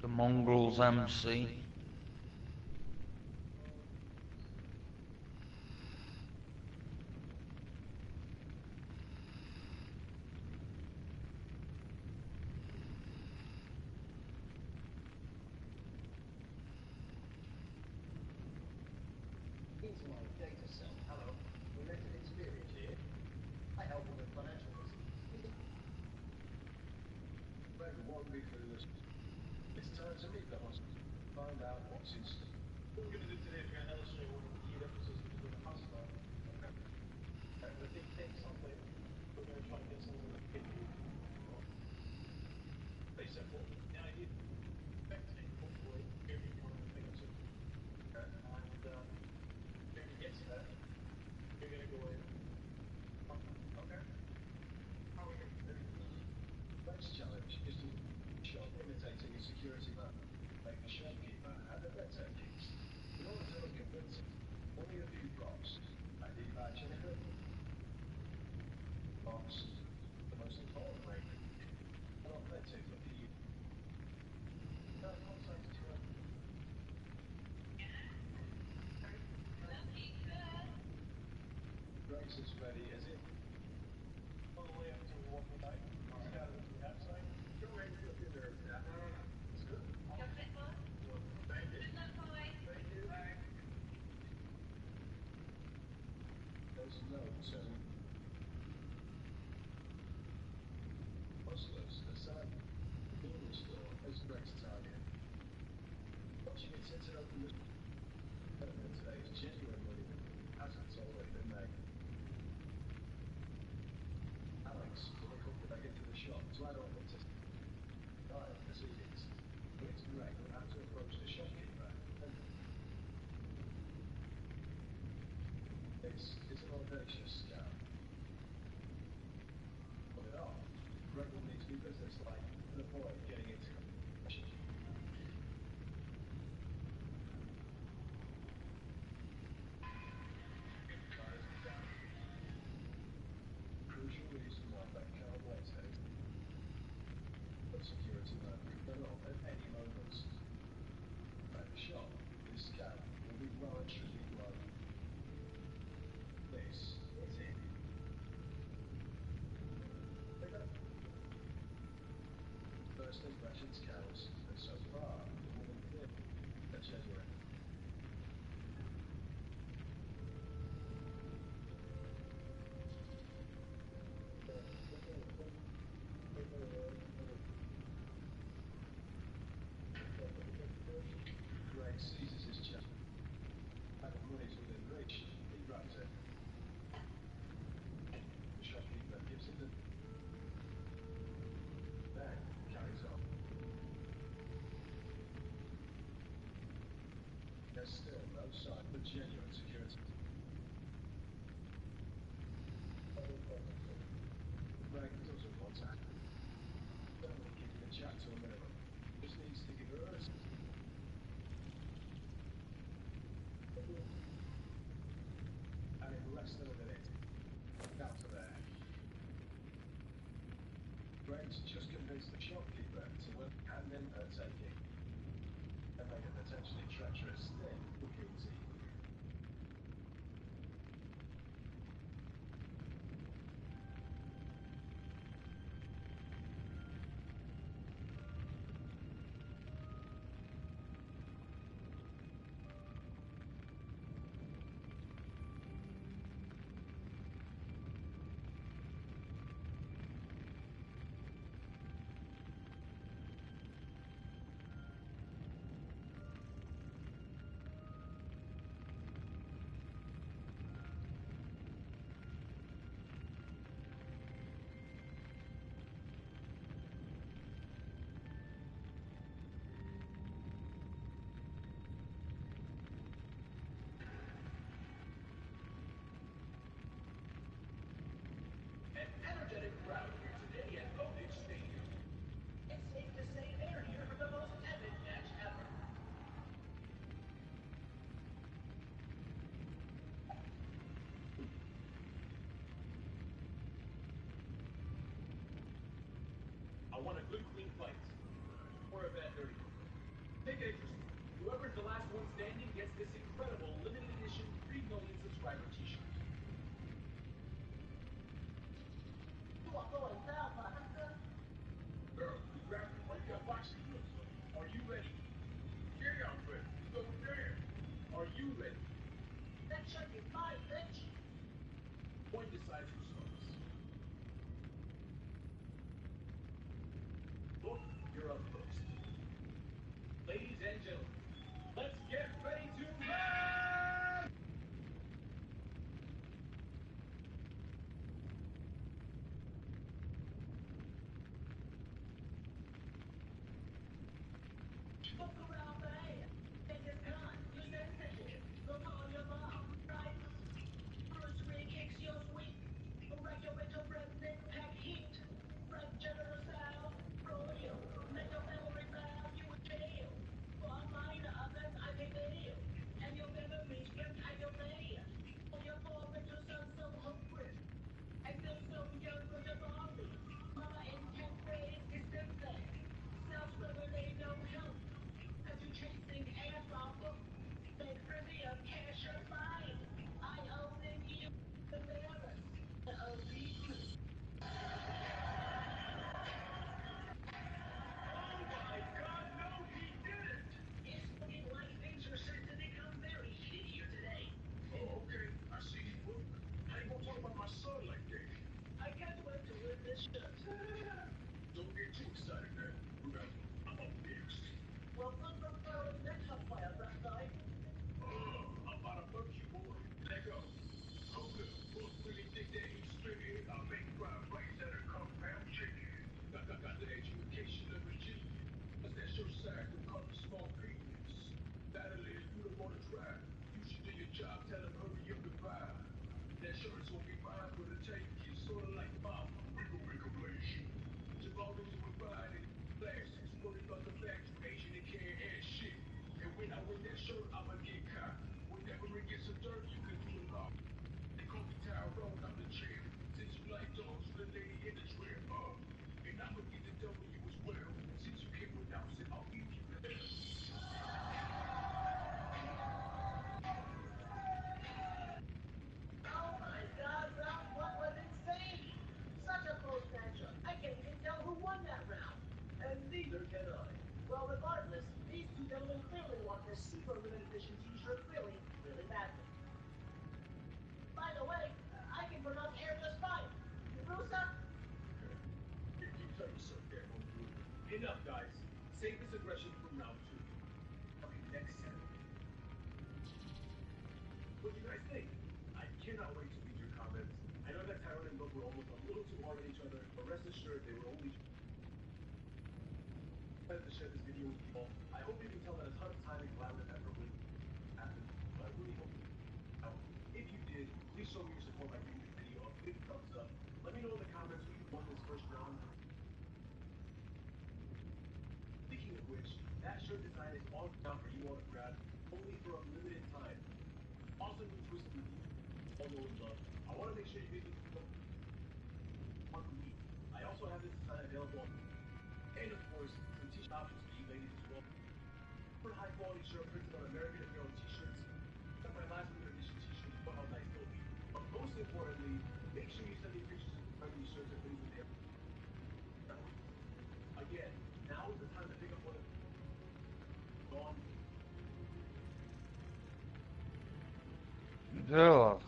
The Mongrels MC. What do you guys think? I cannot wait to read your comments. I know that Tyrone and Book were almost a little too hard on each other, but rest assured they were only trying to share this video with you all. I hope you can tell that a ton of time and collaborative effort went happened, but I really hope you out. If you did, please show me your support by giving this video a big thumbs up. Let me know in the comments who you won this first round. Speaking of which, that shirt design is on now for you all to grab, only for a limited time. Awesome new twist on the deal. All know and love. I want to make sure you get the one from me. I also have this design available, and of course, some t-shirt options for you ladies as well. For high quality shirt printed on American Apparel t-shirts. My last limited edition t-shirt is how nice they'll be. But most importantly, make sure you send me pictures of these shirts and things when they're again. Now is the time to pick up one of gone. Ugh.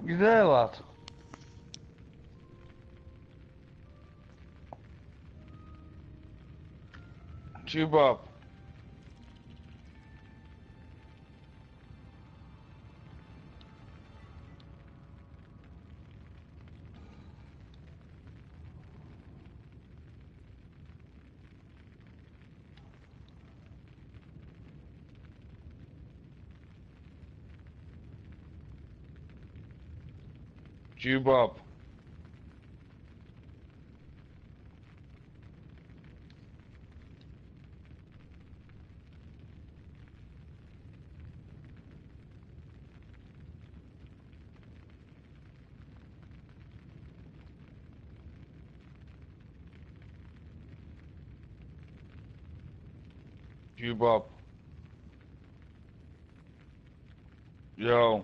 Güzel var. Çubap. Bob. Bob. Yo.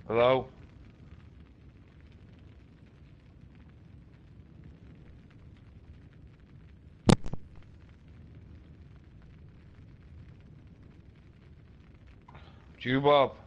Hello? Bob.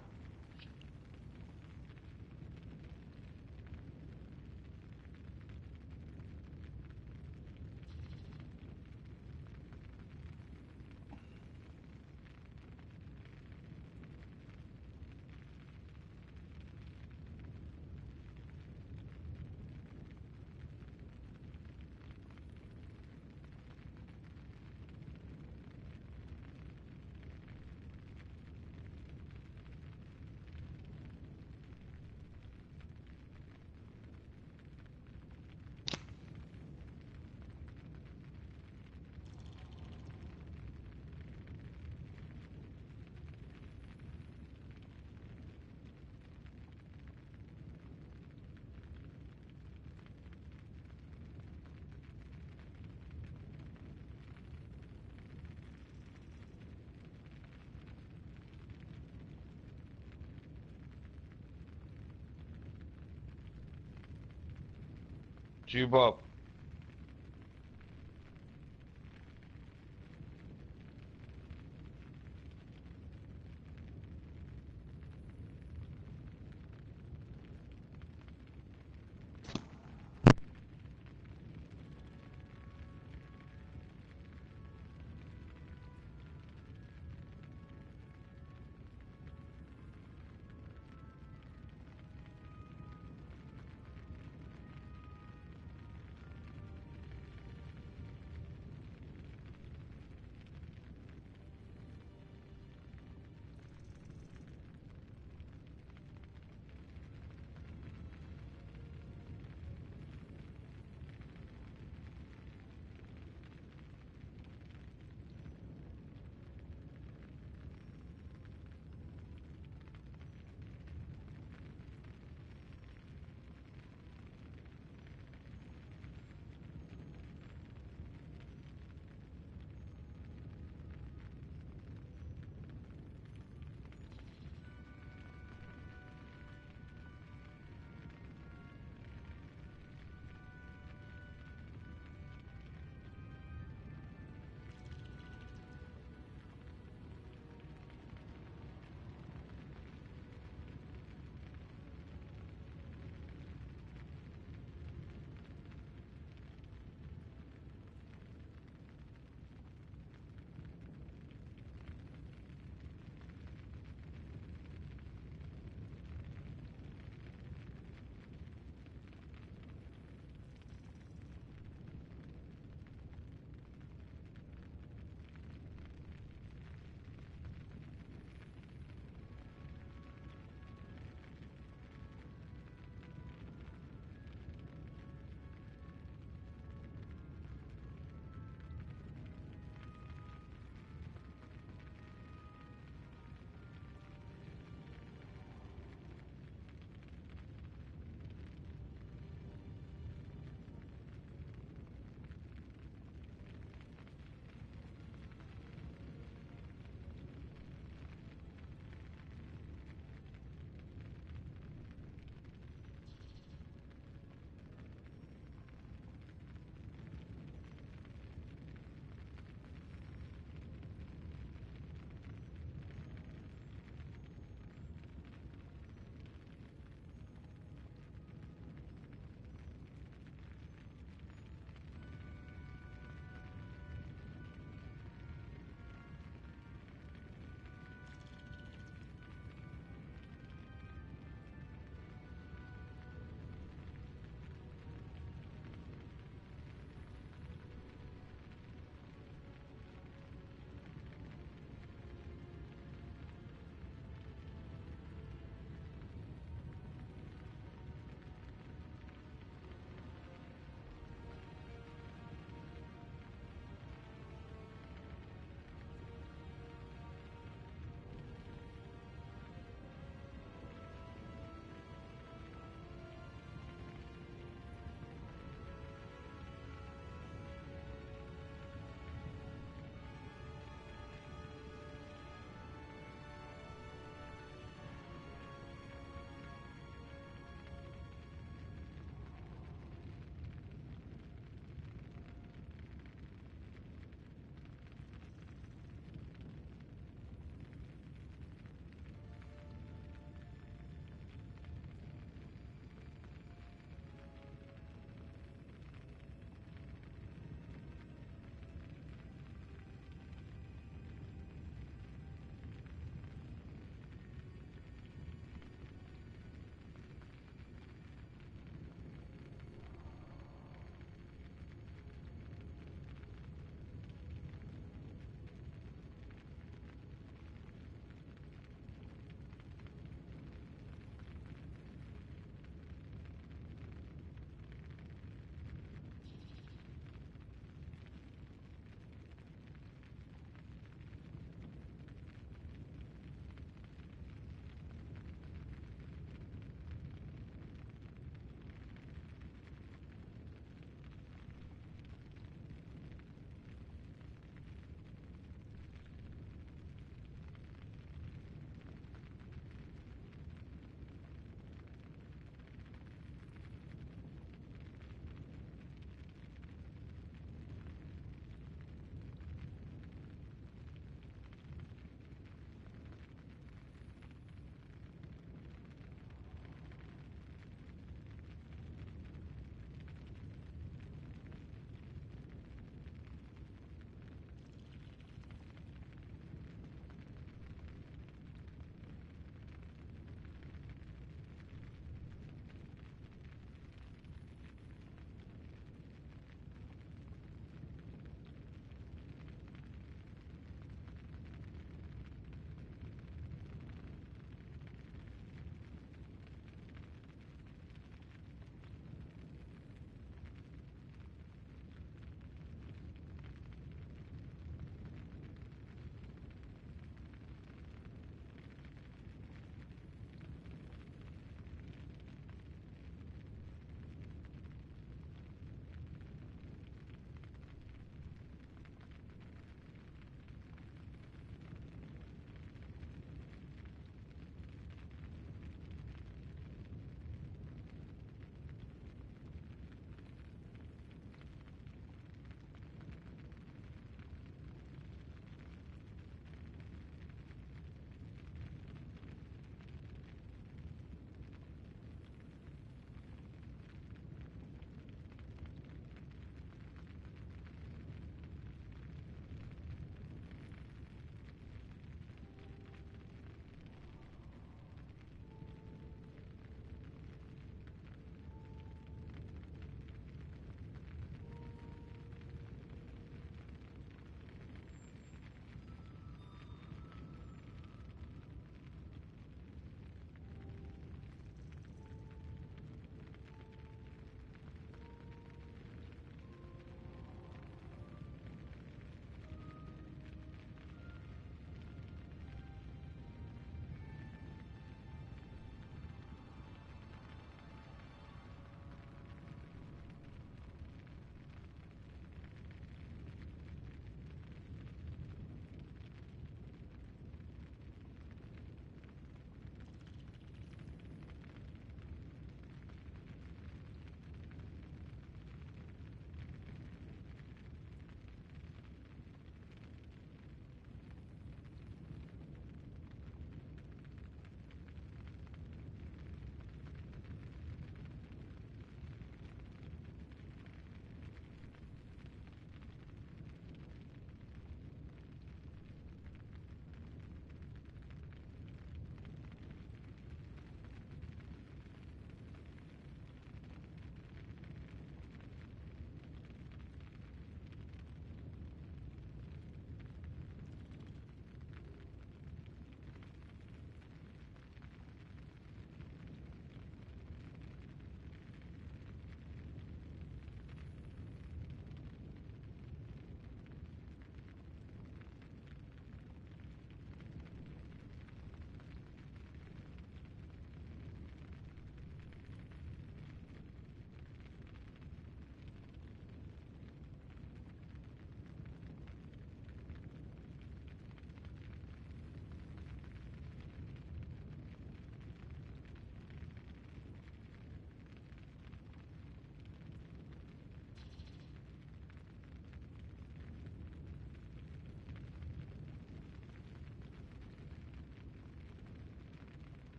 Bob.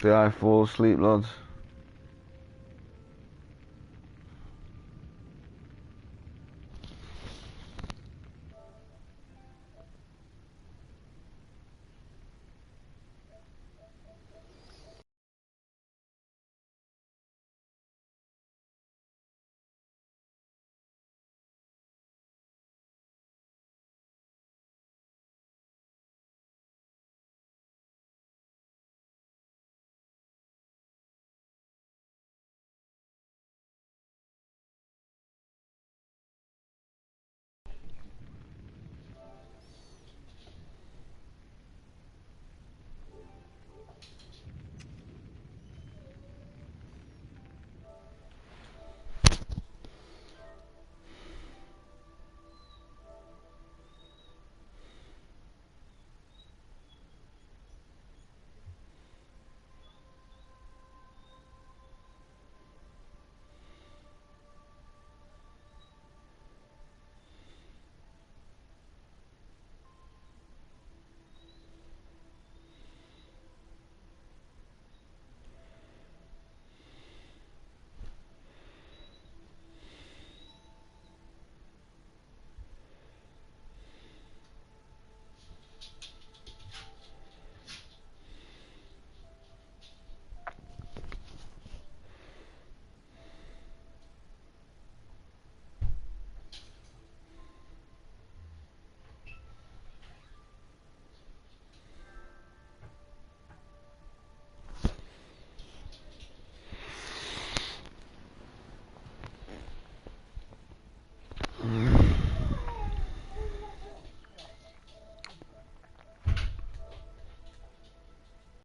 Till I fall asleep, lads.